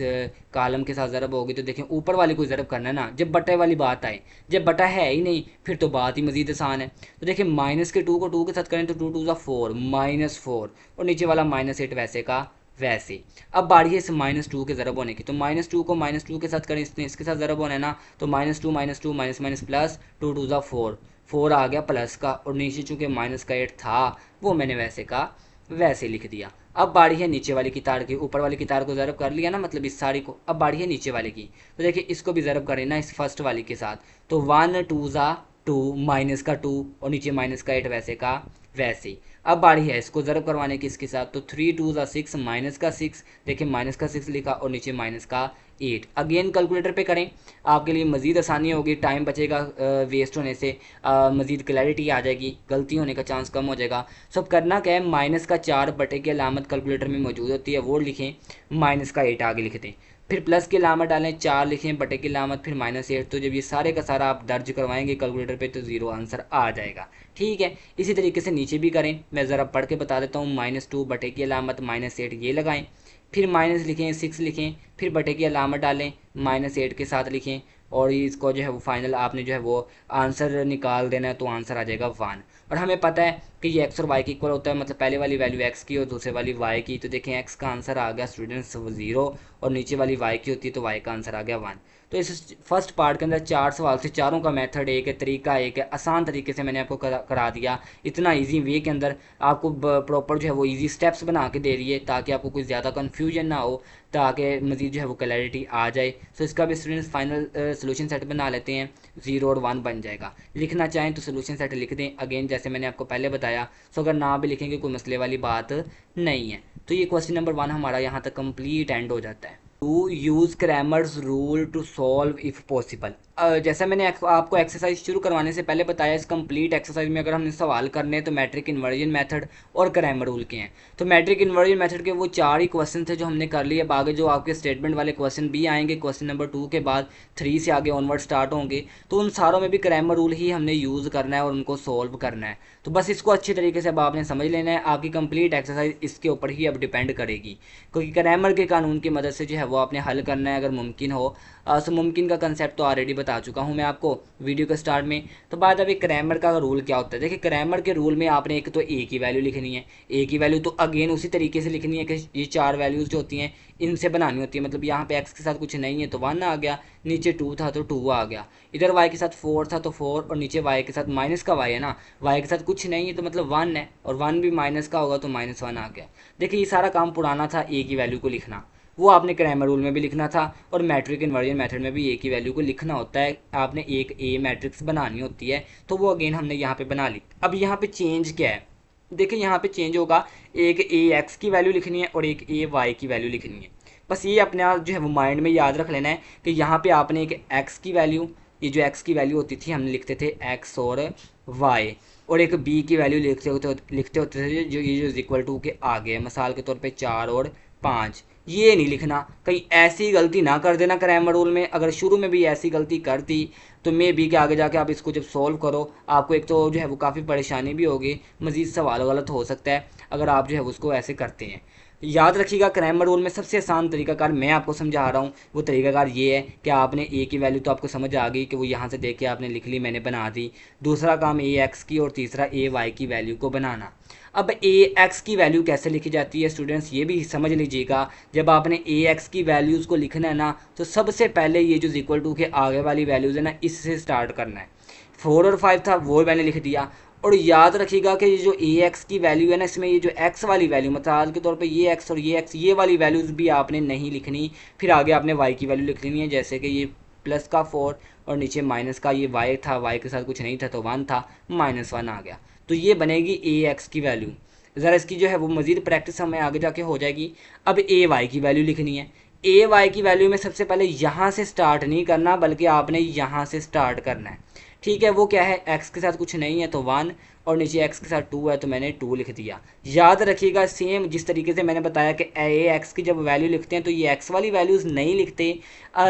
Speaker 1: कालम के साथ ज़रब होगी, तो देखें ऊपर वाली को ज़रब करना है ना, जब बटे वाली बात आए, जब बटा है ही नहीं फिर तो बात ही मज़ीद आसान है। तो देखिए माइनस के 2 को 2 के साथ करें तो 2 2 ज़ा 4 -4, और नीचे वाला -8 वैसे का वैसे। अब बारी है इस -2 के ज़रब होने की, तो -2 को -2 के साथ करें, इसके साथ ज़रब होना है ना, तो -2 -2 माइनस माइनस प्लस 2 2 ज़ा 4, 4 आ गया प्लस का, और नीचे चूँकि माइनस का 8 था वो मैंने वैसे का वैसे लिख दिया। अब बारी है नीचे वाली की तार की, ऊपर वाली की तार को ज़रब कर लिया ना, मतलब इस सारी को। अब बारी है नीचे वाले की, तो देखिए इसको भी ज़रब करें ना इस फर्स्ट वाली के साथ, तो 1 2 ज़ा 2 माइनस का 2 और नीचे माइनस का 8 वैसे का वैसे ही। अब बारी है इसको ज़रब करवाने की इसके साथ, तो 3 2 ज़ा 6 माइनस का 6, देखिए माइनस का 6 लिखा और नीचे माइनस का 8। अगेन कैलकुलेटर पे करें, आपके लिए मज़ीद आसानी होगी, टाइम बचेगा वेस्ट होने से, मज़ीद क्लैरिटी आ जाएगी, गलती होने का चांस कम हो जाएगा। सब करना क्या है, माइनस का 4 बटे की अलामत कैलकुलेटर में मौजूद होती है वो लिखें, माइनस का 8 आगे लिख दें, फिर प्लस की अलामत डालें, 4 लिखें, बटे की अलामत, फिर -8। तो जब ये सारे का सारा आप दर्ज करवाएंगे कैलकुलेटर पे तो ज़ीरो आंसर आ जाएगा। ठीक है, इसी तरीके से नीचे भी करें, मैं ज़रा पढ़ के बता देता हूँ। -2 बटे की अलामत -8 ये लगाएं, फिर माइनस लिखें, 6 लिखें, फिर बटे की अलामत डालें, -8 के साथ लिखें, और इसको जो है वो फाइनल आपने जो है वो आंसर निकाल देना है, तो आंसर आ जाएगा 1। और हमें पता है कि ये x और y के इक्वल होता है, मतलब पहले वाली वैल्यू x की और दूसरे वाली y की, तो देखें x का आंसर आ गया स्टूडेंट्स 0, और नीचे वाली y की होती है तो y का आंसर आ गया 1। तो इस फर्स्ट पार्ट के अंदर 4 सवाल से चारों का मेथड एक है, तरीका एक है, आसान तरीके से मैंने आपको करा दिया, इतना इजी वे के अंदर आपको प्रॉपर जो है वो इजी स्टेप्स बना के दे रही है, ताकि आपको कोई ज़्यादा कन्फ्यूजन ना हो, ताकि मज़ीद जो है वो क्लैरिटी आ जाए। सो इसका भी स्टूडेंट्स फाइनल सोल्यूशन सेट बना लेते हैं, 0 और 1 बन जाएगा। लिखना चाहें तो सोल्यूशन सेट लिख दें, अगेन जैसे मैंने आपको पहले बताया। सो अगर ना भी लिखेंगे कोई मसले वाली बात नहीं है। तो ये क्वेश्चन नंबर 1 हमारा यहाँ तक कंप्लीट एंड हो जाता है। To use Cramer's rule to solve if possible. जैसा मैंने आपको एक्सरसाइज शुरू करवाने से पहले बताया, इस कंप्लीट एक्सरसाइज में अगर हमने सवाल करने हैं तो मैट्रिक इन्वर्जन मेथड और क्रैमर रूल के हैं। तो मैट्रिक इन्वर्जन मेथड के वो 4 ही क्वेश्चन थे जो हमने कर लिए। अब आगे जो आपके स्टेटमेंट वाले क्वेश्चन भी आएंगे, क्वेश्चन नंबर 2 के बाद 3 से आगे ऑनवर्ड स्टार्ट होंगे, तो उन सारों में भी क्रैमर रूल ही हमने यूज़ करना है और उनको सॉल्व करना है। तो बस इसको अच्छी तरीके से अब आपने समझ लेना है, आपकी कंप्लीट एक्सरसाइज इसके ऊपर ही अब डिपेंड करेगी, क्योंकि क्रैमर के कानून की मदद से जो है वो आपने हल करना है अगर मुमकिन हो। सो मुमकिन का कंसेप्ट तो ऑलरेडी बता चुका हूँ मैं आपको वीडियो के स्टार्ट में। तो बात अभी क्रैमर का रूल क्या होता है। देखिए क्रैमर के रूल में आपने एक तो ए की वैल्यू लिखनी है, ए की वैल्यू तो अगेन उसी तरीके से लिखनी है कि ये 4 वैल्यूज़ जो होती हैं इनसे बनानी होती है। मतलब यहाँ पे एक्स के साथ कुछ नहीं है तो 1 आ गया, नीचे 2 था तो 2 आ गया, इधर वाई के साथ 4 था तो 4, और नीचे वाई के साथ माइनस का वाई है ना, वाई के साथ कुछ नहीं है तो मतलब 1 है, और 1 भी माइनस का होगा तो -1 आ गया। देखिए ये सारा काम पुराना था ए की वैल्यू को लिखना, वो आपने क्रैमर रूल में भी लिखना था, और मैट्रिक इन्वर्जन मेथड में भी ए की वैल्यू को लिखना होता है। आपने एक ए मैट्रिक्स बनानी होती है, तो वो अगेन हमने यहाँ पे बना ली। अब यहाँ पे चेंज क्या है, देखिए यहाँ पे चेंज होगा, एक ए एक्स की वैल्यू लिखनी है और एक ए वाई की वैल्यू लिखनी है। बस ये अपने आप जो है वो माइंड में याद रख लेना है कि यहाँ पे आपने एक एक्स की वैल्यू, ये जो एक्स की वैल्यू होती थी हमने लिखते थे एक्स और वाई, और एक बी की वैल्यू लिखते होते थे जो ये जो इक्वल टू के आगे, मिसाल के तौर पे 4 और 5। ये नहीं लिखना, कहीं ऐसी गलती ना कर देना क्रैमर रूल में। अगर शुरू में भी ऐसी गलती कर दी तो मे बी के आगे जाके आप इसको जब सॉल्व करो आपको एक तो जो है वो काफ़ी परेशानी भी होगी, मज़ीद सवाल गलत हो सकता है अगर आप जो है उसको ऐसे करते हैं। याद रखिएगा क्रैमर रूल में सबसे आसान तरीकाकार मैं आपको समझा रहा हूँ, वो तरीकाकार ये है कि आपने ए की वैल्यू तो आपको समझ आ गई कि वो यहाँ से देख के आपने लिख ली, मैंने बना दी। दूसरा काम ए एक्स की और तीसरा ए वाई की वैल्यू को बनाना। अब ए एक्स की वैल्यू कैसे लिखी जाती है स्टूडेंट्स, ये भी समझ लीजिएगा। जब आपने ए एक्स की वैल्यूज़ को लिखना है ना, तो सबसे पहले ये जो इक्वल टू के आगे वाली वैल्यूज़ है ना, इससे स्टार्ट करना है। 4 और 5 था वो मैंने लिख दिया, और याद रखिएगा कि ये जो ए एक्स की वैल्यू है ना, इसमें ये जो एक्स वाली वैल्यू मिसाल के तौर पे ये एक्स और ये एक्स, ये वाली वैल्यूज़ भी आपने नहीं लिखनी। फिर आगे आपने वाई की वैल्यू लिख लेनी है, जैसे कि ये प्लस का 4 और नीचे माइनस का ये वाई था, वाई के साथ कुछ नहीं था तो 1 था, -1 आ गया, तो ये बनेगी ए एक्स की वैल्यू। ज़रा इसकी जो है वो मज़ीद प्रैक्टिस हमें आगे जाके हो जाएगी। अब ए वाई की वैल्यू लिखनी है। ए वाई की वैल्यू में सबसे पहले यहाँ से स्टार्ट नहीं करना, बल्कि आपने यहाँ से स्टार्ट करना है। ठीक है, वो क्या है, एक्स के साथ कुछ नहीं है तो 1, और नीचे x के साथ 2 है तो मैंने 2 लिख दिया। याद रखिएगा सेम जिस तरीके से मैंने बताया कि ए एक्स की जब वैल्यू लिखते हैं तो ये x वाली वैल्यूज़ नहीं लिखते,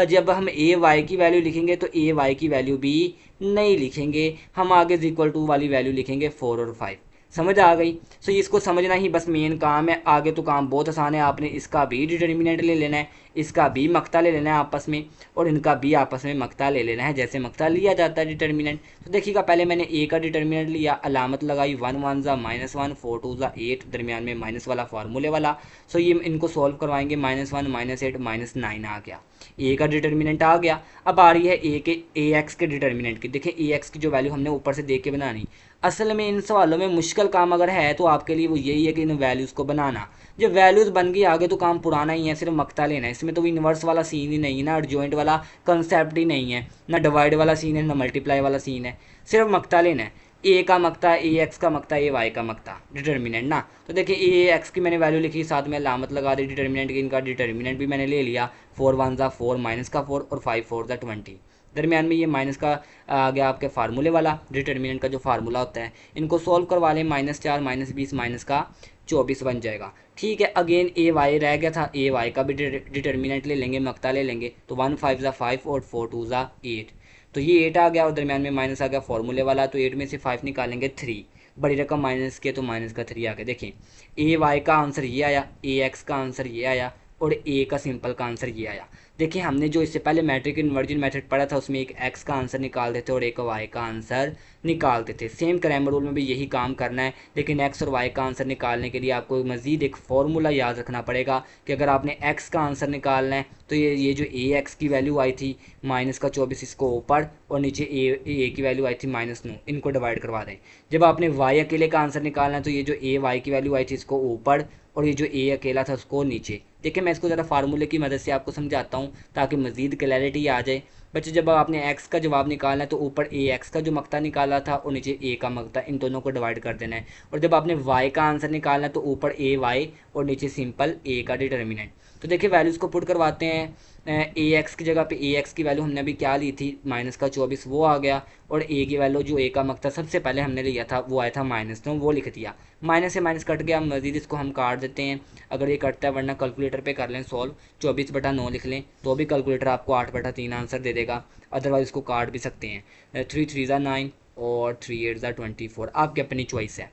Speaker 1: जब हम ए वाई की वैल्यू लिखेंगे तो ए वाई की वैल्यू भी नहीं लिखेंगे, हम आगे इक्वल टू वाली वैल्यू लिखेंगे 4 और 5। समझ आ गई? सो इसको समझना ही बस मेन काम है, आगे तो काम बहुत आसान है। आपने इसका भी डिटर्मिनेंट ले लेना है, इसका भी मक्ता ले लेना है आपस में, और इनका भी आपस में मक्ता ले लेना है जैसे मक्ता लिया जाता है डिटर्मिनेंट। तो देखिएगा पहले मैंने ए का डिटर्मिनेंट लिया, अलामत लगाई 1 1 ज़ा -1 4 2 ज़ा 8, दरमियान में माइनस वाला फार्मूले वाला। सो ये इनको सॉल्व करवाएंगे, -1 -8 -9 आ गया, ए का डिटर्मिनेंट आ गया। अब आ रही है ए एक्स के डिटर्मिनेंट की। देखिए ए एक्स की जो वैल्यू हमने ऊपर से देख के बनानी, असल में इन सवालों में मुश्किल काम अगर है तो आपके लिए वो यही है कि इन वैल्यूज़ को बनाना। जब वैल्यूज़ बन गई आगे तो काम पुराना ही है, सिर्फ मक्ता लेना है। इसमें तो इन्वर्स वाला सीन ही नहीं है, ना एडजॉइंट वाला कंसेप्ट ही नहीं है, ना डिवाइड वाला सीन है, ना मल्टीप्लाई वाला सीन है, सिर्फ मक्ता लेना है। ए का मक्ता, ए एक्स का मक्ता, ए वाई का मक्ता, डिटर्मिनेंट ना। तो देखिए ए एक्स की मैंने वैल्यू लिखी, साथ में अलामत लगा दी डिटर्मिनेंट की, इनका डिटर्मिनेंट भी मैंने ले लिया, 4 1 ज़ा 4 माइनस का 4 और 5 4 ज़ा 20, दरमियान में ये माइनस का आ गया आपके फार्मूले वाला, डिटर्मिनेंट का जो फार्मूला होता है। इनको सोल्व करवा लें, -4 -20 माइनस का 24 बन जाएगा। ठीक है, अगेन ए वाई रह गया था, ए वाई का भी डिटर्मिनेंट ले लेंगे, मक्ता ले लेंगे। तो 1 5 ज़ा 5 और 4 2 ज़ा 8, तो ये 8 आ गया और दरमियान में माइनस आ गया फार्मूले वाला। तो 8 में से 5 निकालेंगे 3, बड़ी रकम माइनस के तो माइनस का 3 आ गया। देखें ए वाई का आंसर ये आया, ए एक्स का आंसर ये आया और ए का सिंपल का आंसर ये आया। देखिए हमने जो इससे पहले मैट्रिक इन्वर्जन मेथड पढ़ा था उसमें एक एक्स का आंसर निकाल देते और एक वाई का आंसर निकाल देते। सेम क्रैमर रूल में भी यही काम करना है, लेकिन एक्स और वाई का आंसर निकालने के लिए आपको मज़ीद एक फार्मूला याद रखना पड़ेगा कि अगर आपने एक्स का आंसर निकालना है तो ये जो ए एक्स की वैल्यू आई थी माइनस का 24, इसको ऊपर, और नीचे ए की वैल्यू आई थी -9, इनको डिवाइड करवा दें। जब आपने वाई अकेले का आंसर निकालना है तो ये जो ए वाई की वैल्यू आई थी इसको ऊपर, और ये जो ए अकेला था उसको नीचे। देखिए मैं इसको ज़रा फार्मूले की मदद से आपको समझाता हूँ ताकि मज़ीद क्लैरिटी आ जाए। बच्चे जब आपने एक्स का जवाब निकालना है तो ऊपर ए एक्स का जो मक्ता निकाला था और नीचे ए का मक्ता, इन दोनों को डिवाइड कर देना है। और जब आपने वाई का आंसर निकालना है तो ऊपर ए वाई और नीचे सिंपल ए का डिटर्मिनेंट। तो देखिए वैल्यूज़ को पुट करवाते हैं। ए एक्स की जगह पे ए एक्स की वैल्यू हमने अभी क्या ली थी माइनस का 24, वो आ गया, और ए की वैल्यू जो ए का मक्ता सबसे पहले हमने लिया था वो आया था -9, वो लिख दिया। माइनस से माइनस कट गया, मजीद इसको हम काट देते हैं अगर ये कटता है, वरना कैलकुलेटर पे कर लें सॉल्व, 24/9 लिख लें तो भी कैलकुलेटर आपको 8/3 आंसर दे देगा। अदरवाइज इसको काट भी सकते हैं, 3 3 ज़ा 9 और 3 8 ज़ा 24, आपकी अपनी चॉइस है।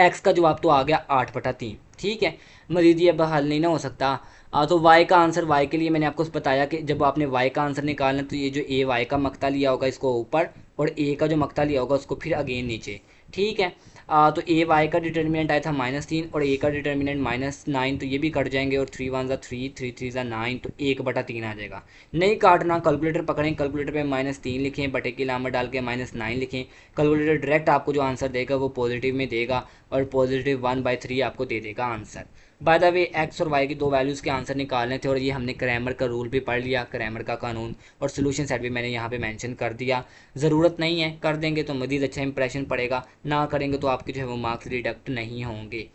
Speaker 1: एक्स का जवाब तो आ गया 8/3। ठीक है, मजीद ये अब हल नहीं ना हो सकता। तो वाई का आंसर, वाई के लिए मैंने आपको बताया कि जब आपने वाई का आंसर निकालना तो ये जो ए वाई का मक्ता लिया होगा इसको ऊपर, और ए का जो मक्ता लिया होगा उसको फिर अगेन नीचे। ठीक है, तो ए वाई का डिटर्मिनेंट आया था -3 और ए का डिटर्मिनेंट -9, तो ये भी कट जाएंगे, और 3 1 ज़ा 3 3 3 ज़ा 9, तो 1/3 आ जाएगा। नहीं काटना, कैलकुलेटर पकड़ें, कैलकुलेटर पे -3 लिखें, बटे की लामत डाल के -9 लिखें, कैलकुलेटर डायरेक्ट आपको जो आंसर देगा वो पॉजिटिव में देगा और पॉजिटिव 1/3 आपको दे देगा answer. By the way x और वाई की दो वैल्यूज़ के आंसर निकालने थे और ये हमने क्रैमर का रूल भी पढ़ लिया, क्रैमर का कानून, और सोल्यूशन सेट भी मैंने यहाँ पे मेंशन कर दिया। ज़रूरत नहीं है, कर देंगे तो मज़ीद अच्छा इंप्रेशन पड़ेगा, ना करेंगे तो आपके जो है वो मार्क्स डिडक्ट नहीं होंगे।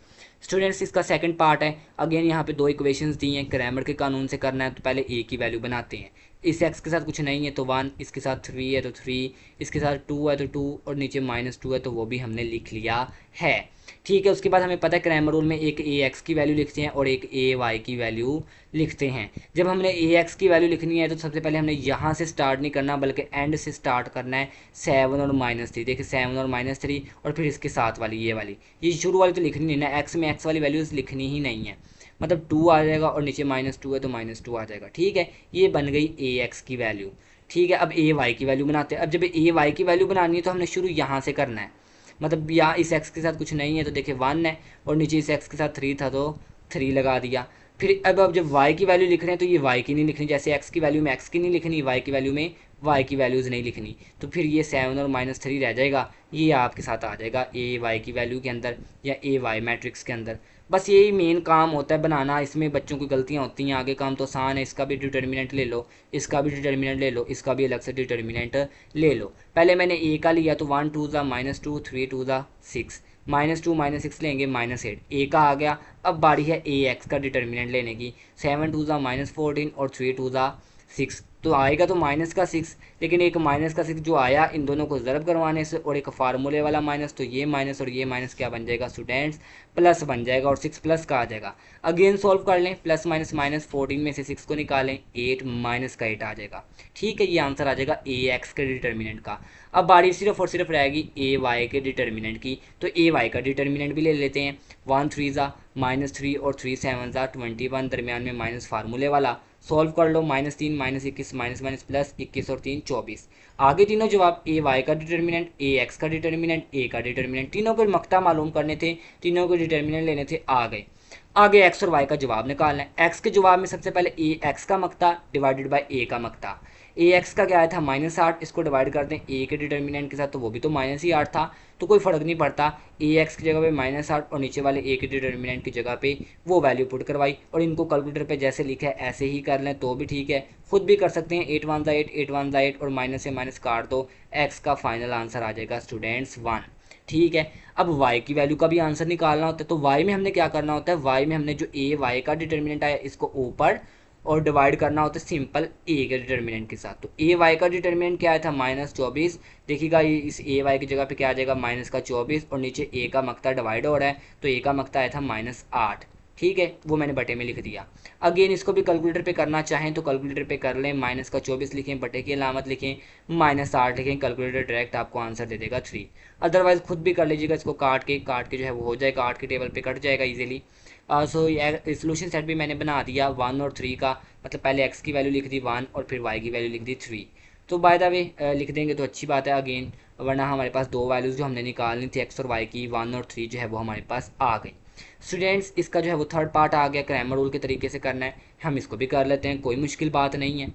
Speaker 1: स्टूडेंट्स इसका सेकंड पार्ट है, अगेन यहाँ पे दो इक्वेशंस दी हैं, क्रैमर के कानून से करना है तो पहले ए की वैल्यू बनाते हैं। इस एक्स के साथ कुछ नहीं है तो 1, इसके साथ 3 है तो 3, इसके साथ 2 है तो 2, और नीचे -2 है तो वो भी हमने लिख लिया है। ठीक है, उसके बाद हमें पता है क्रैमर रूल में एक ए एक्स की वैल्यू लिखते हैं और एक ए वाई की वैल्यू लिखते हैं। जब हमने ए एक्स की वैल्यू लिखनी है तो सबसे पहले हमने यहाँ से स्टार्ट नहीं करना बल्कि एंड से स्टार्ट करना है, 7 और -3। देखिए 7 और -3 और फिर इसके साथ वाली ये वाली, ये शुरू वाली तो लिखनी नहीं ना, एक्स में एक्स वाली वैल्यूज़ लिखनी ही नहीं है, मतलब 2 आ जाएगा और नीचे -2 है तो -2 आ जाएगा। ठीक है, ये बन गई ए एक्स की वैल्यू। ठीक है, अब ए वाई की वैल्यू बनाते हैं। अब जब ए वाई की वैल्यू बनानी है तो हमने शुरू यहाँ से करना है, मतलब यहाँ इस एक्स के साथ कुछ नहीं है तो देखिए 1 है, और नीचे इस एक्स के साथ 3 था तो 3 लगा दिया। फिर अब जब y की वैल्यू लिख रहे हैं तो ये y की नहीं लिखनी, जैसे x की वैल्यू में x की नहीं लिखनी, y की वैल्यू में y की वैल्यूज़ नहीं लिखनी, तो फिर ये 7 और -3 रह जाएगा, ये आपके साथ आ जाएगा ए वाई की वैल्यू के अंदर या ए वाई मैट्रिक्स के अंदर। बस यही मेन काम होता है बनाना, इसमें बच्चों की गलतियाँ होती हैं, आगे काम तो आसान है। इसका भी डिटर्मिनेंट ले लो, इसका भी डिटर्मिनेंट ले लो, इसका भी अलग से डिटर्मिनेंट ले लो। पहले मैंने ए का लिया तो 1 2 ज़ा -2 3 2 ज़ा 6, -2 -6 लेंगे -8, ए का आ गया। अब बारी है ए एक्स का डिटर्मिनेंट लेने की, 7 2 ज़ा -14 और 3 2 ज़ा 6, तो आएगा तो -6, लेकिन एक -6 जो आया इन दोनों को ज़रब करवाने से और एक फार्मूले वाला माइनस, तो ये माइनस और ये माइनस क्या बन जाएगा स्टूडेंट्स, प्लस बन जाएगा और 6 प्लस का आ जाएगा। अगेन सॉल्व कर लें, प्लस माइनस माइनस 14 में से 6 को निकालें, 8 माइनस का 8 आ जाएगा। ठीक है, ये आंसर आ जाएगा ए एक्स के डिटर्मिनेंट का। अब बारी सिर्फ और सिर्फ रहेगी ए वाई के डिटर्मिनेंट की, तो ए वाई का डिटर्मिनेंट भी ले लेते हैं। 1 3 ज़ा -3 और 3 7 ज़ा 21, दरमियान में माइनस फार्मूले वाला, सॉल्व कर लो, -3 -21 माइनस माइनस प्लस 21 और 3 24। आगे तीनों जवाब, ए वाई का डिटर्मिनेंट, ए एक्स का डिटर्मिनेंट, ए का डिटर्मिनेंट, तीनों को मकता मालूम करने थे, तीनों को डिटर्मिनेंट लेने थे, आ गए। आगे एक्स और वाई का जवाब निकालना है। एक्स के जवाब में सबसे पहले ए एक्स का मकता डिवाइडेड बाय ए का मकता। ए एक्स का क्या आया था -8, इसको डिवाइड कर दें ए के डिटर्मिनेंट के साथ, तो वो भी तो -8 था, तो कोई फ़र्क नहीं पड़ता। ए एक्स की जगह पे -8 और नीचे वाले ए के डिटर्मिनेंट की जगह पे वो वैल्यू पुट करवाई, और इनको कैलकुलेटर पे जैसे लिखा है ऐसे ही कर लें तो भी ठीक है, खुद भी कर सकते हैं। 8 1 ज़ा 8, 8 1 ज़ा 8 और माइनस से माइनस काट दो, एक्स का फाइनल आंसर आ जाएगा स्टूडेंट्स 1। ठीक है, अब y की वैल्यू का भी आंसर निकालना होता है, तो y में हमने क्या करना होता है, y में हमने जो ए वाई का डिटर्मिनेंट आया इसको ऊपर और डिवाइड करना होता है सिंपल ए के डिटर्मिनेंट के साथ। तो ए वाई का डिटर्मिनेंट क्या आया था -24, देखिएगा ये इस ए वाई की जगह पे क्या आ जाएगा -24 और नीचे ए का मकता डिवाइड हो रहा है, तो ए का मकता आया था -8। ठीक है, वो मैंने बटे में लिख दिया। अगेन इसको भी कैलकुलेटर पे करना चाहें तो कैलकुलेटर पे कर लें, -24 लिखें, बटे की अलामत लिखें, -8 लिखें, कैलकुलेटर डायरेक्ट आपको आंसर दे देगा 3। अदरवाइज खुद भी कर लीजिएगा, इसको काट के जो है वो हो जाएगा, 8 के टेबल पे कट जाएगा इजीली। सो सोल्यूशन सेट भी मैंने बना दिया 1 और 3 का, मतलब पहले x की वैल्यू लिख दी 1 और फिर y की वैल्यू लिख दी 3। तो बाय द वे लिख देंगे तो अच्छी बात है अगेन, वरना हमारे पास दो वैल्यूज़ जो हमने निकालनी थी x और y की, 1 और 3 जो है वो हमारे पास आ गई। स्टूडेंट्स इसका जो है वो थर्ड पार्ट आ गया, क्रैमर रूल के तरीके से करना है, हम इसको भी कर लेते हैं, कोई मुश्किल बात नहीं है।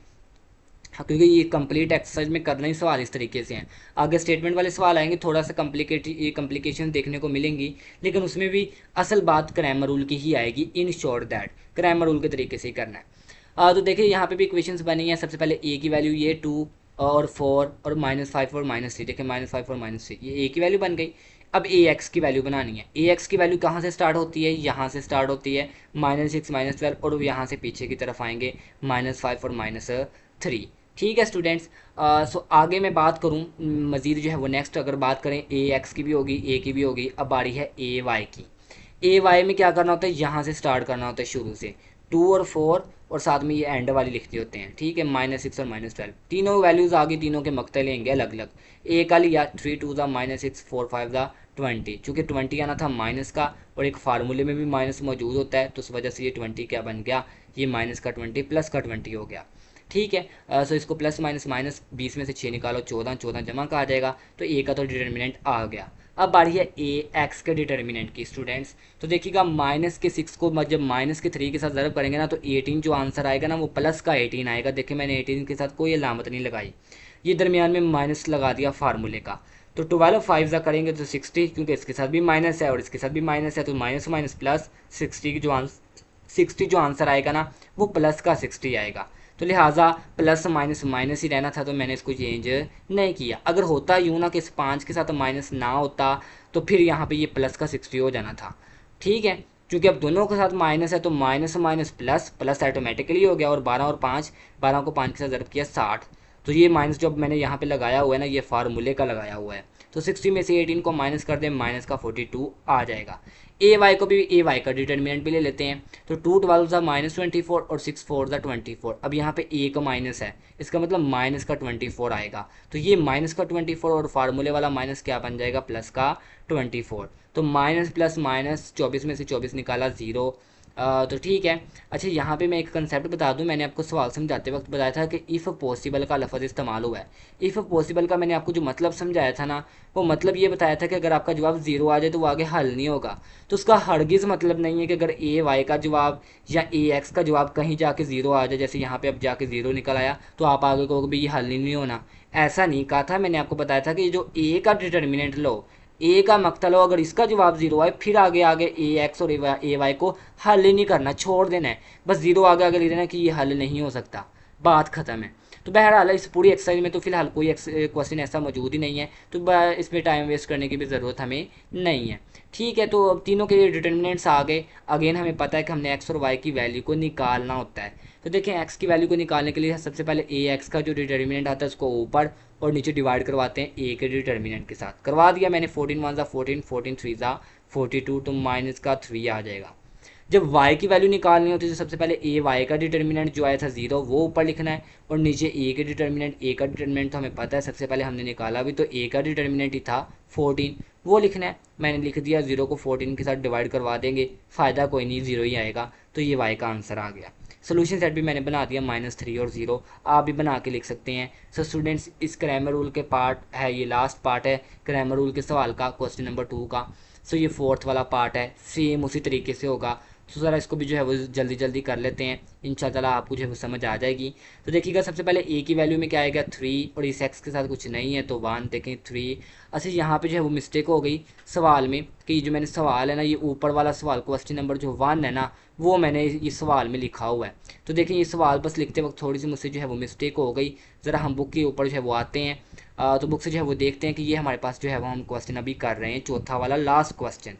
Speaker 1: हाँ, क्योंकि ये कंप्लीट एक्सरसाइज में करना ही सवाल इस तरीके से हैं। आगे स्टेटमेंट वाले सवाल आएंगे, थोड़ा सा कम्प्लिकेशन देखने को मिलेंगी, लेकिन उसमें भी असल बात क्रैमर रूल की ही आएगी। In short that Cramer rule के तरीके से ही करना है। तो देखिए यहाँ पे भी इक्वेशंस बनी है। सबसे पहले ए की वैल्यू ये 2 और 4 और -5 और -3, देखिए -5 और -3 ये ए की वैल्यू बन गई। अब ए एक्स की वैल्यू बनानी है। ए एक्स की वैल्यू कहाँ से स्टार्ट होती है, यहाँ से स्टार्ट होती है, -6 -12 और यहाँ से पीछे की तरफ आएंगे -5 और -3। ठीक है स्टूडेंट्स, सो आगे मैं बात करूँ मज़ीद जो है वो नेक्स्ट अगर बात करें ए एक्स की भी होगी, ए की भी होगी, अब बारी है ए वाई की। ए वाई में क्या करना होता है, यहाँ से स्टार्ट करना होता है शुरू से, 2 और 4 और साथ में ये एंड वाली लिखते होते हैं। ठीक है, -6 और -12 तीनों वैल्यूज़ आ गई, तीनों के मकते लेंगे अलग अलग। ए का लिया 3 2 ज़ा -6 4 5 ज़ा 20, चूँकि 20 आना था माइनस का और एक फार्मूले में भी माइनस मौजूद होता है, तो उस वजह से ये 20 क्या बन गया, ये माइनस का 20 प्लस का 20 हो गया। ठीक है, सो इसको प्लस माइनस माइनस 20 में से 6 निकालो, 14 14 जमा का आ जाएगा, तो ए का तो डिटर्मिनेंट आ गया। अब बारी है ए एक्स के डिटर्मिनेंट की स्टूडेंट्स। तो देखिएगा -6 को जब -3 के साथ ज़रब करेंगे ना, तो 18 जो आंसर आएगा ना वो प्लस का 18 आएगा। देखिए मैंने 18 के साथ कोई अलामत नहीं लगाई, ये दरमियान में माइनस लगा दिया फार्मूले का। तो 12 5 ज़ा करेंगे तो 60, क्योंकि इसके साथ भी माइनस है और इसके साथ भी माइनस है, तो माइनस माइनस प्लस 60 जो आंसर आएगा ना वो प्लस का 60 आएगा। तो लिहाजा प्लस माइनस माइनस ही रहना था, तो मैंने इसको चेंज नहीं किया। अगर होता यूँ ना कि इस 5 के साथ माइनस ना होता तो फिर यहाँ पे ये प्लस का 60 हो जाना था। ठीक है, क्योंकि अब दोनों के साथ माइनस है तो minus minus plus plus automatically हो गया, और 12 और 5, 12 को 5 के साथ ज़रब किया 60, तो ये माइनस जो मैंने यहाँ पे लगाया हुआ है ना ये फार्मूले का लगाया हुआ है, तो 60 में से 18 को माइनस कर दें, माइनस का 42 आ जाएगा। ए वाई को भी ए वाई का डिटर्मिनेंट भी ले लेते हैं, तो 2 12 ज़ा -24 और 6 4 ज़ा 24। अब यहाँ पे ए का माइनस है, इसका मतलब माइनस का 24 आएगा, तो ये माइनस का 24 और फार्मूले वाला माइनस क्या बन जाएगा, प्लस का 24। तो माइनस प्लस माइनस 24 में से 24 निकाला 0। तो ठीक है। अच्छा यहाँ पे मैं एक कंसेप्ट बता दूं, मैंने आपको सवाल समझाते वक्त बताया था कि इफ़ पॉसिबल का लफ्ज़ इस्तेमाल हुआ है। इफ़ पॉसिबल का मैंने आपको जो मतलब समझाया था ना, वो मतलब ये बताया था कि अगर आपका जवाब 0 आ जाए तो वो आगे हल नहीं होगा। तो उसका हरगिज़ मतलब नहीं है कि अगर ए वाई का जवाब या ए एक्स का जवाब कहीं जाके 0 आ जाए, जैसे यहाँ पे अब जाके 0 निकल आया, तो आप आगे कहोगे भी ये हल ही नहीं होना। ऐसा नहीं कहा था, मैंने आपको बताया था कि जो ए का डिटर्मिनेंट लो, ए का मकता लो, अगर इसका जवाब 0 आए फिर आगे आगे ए एक्स और ए वाई को हल ही नहीं करना, छोड़ देना है, बस 0 आगे आगे लिख देना कि ये हल नहीं हो सकता, बात ख़त्म है। तो बहरहाल इस पूरी एक्सरसाइज में तो फिलहाल कोई क्वेश्चन ऐसा मौजूद ही नहीं है, तो इसमें टाइम वेस्ट करने की भी ज़रूरत हमें नहीं है। ठीक है, तो अब तीनों के डिटर्मिनेंट्स आ गए। अगेन हमें पता है कि हमने एक्स और वाई की वैल्यू को निकालना होता है। तो देखें एक्स की वैल्यू को निकालने के लिए सबसे पहले ए एक्स का जो डिटर्मिनेंट आता है उसको ऊपर और नीचे डिवाइड करवाते हैं ए के डिटर्मिनेंट के साथ। करवा दिया मैंने, 14 वन ज़ा 14, 14 थ्री ज़ा 42, तो माइनस का 3 आ जाएगा। जब y की वैल्यू निकालनी होती है तो सबसे पहले ए वाई का डिटर्मिनेंट जो आया था 0 वो ऊपर लिखना है, और नीचे ए का डिटर्मिनेंट तो हमें पता है, सबसे पहले हमने निकाला भी तो ए का डिटर्मिनेंट ही था 14, वो लिखना है। मैंने लिख दिया, 0 को 14 के साथ डिवाइड करवा देंगे, फ़ायदा कोई नहीं, 0 ही आएगा, तो ये y का आंसर आ गया। सोल्यूशन सेट भी मैंने बना दिया, -3 और 0, आप भी बना के लिख सकते हैं। सो स्टूडेंट्स, इस क्रैमर रूल के पार्ट है, ये लास्ट पार्ट है क्रैमर रूल के सवाल का, क्वेश्चन नंबर 2 का। सो ये फोर्थ वाला पार्ट है, सेम उसी तरीके से होगा। तो ज़रा इसको भी जो है वो जल्दी जल्दी कर लेते हैं, इंशाल्लाह आपको जो है वो समझ आ जाएगी। तो देखिएगा, सबसे पहले ए की वैल्यू में क्या आएगा 3, और इस एक्स के साथ कुछ नहीं है तो 1, देखें 3। अच्छा, यहाँ पे जो है वो मिस्टेक हो गई सवाल में, कि जो मैंने सवाल है ना, ये ऊपर वाला सवाल क्वेश्चन नंबर जो 1 है ना, वो मैंने ये सवाल में लिखा हुआ है। तो देखिए, ये सवाल बस लिखते वक्त थोड़ी सी मुझसे जो है वो मिस्टेक हो गई। ज़रा हम बुक के ऊपर जो है वो आते हैं, तो बुक से जो है वो देखते हैं कि ये हमारे पास जो है वो हम क्वेश्चन अभी कर रहे हैं, चौथा वाला लास्ट क्वेश्चन।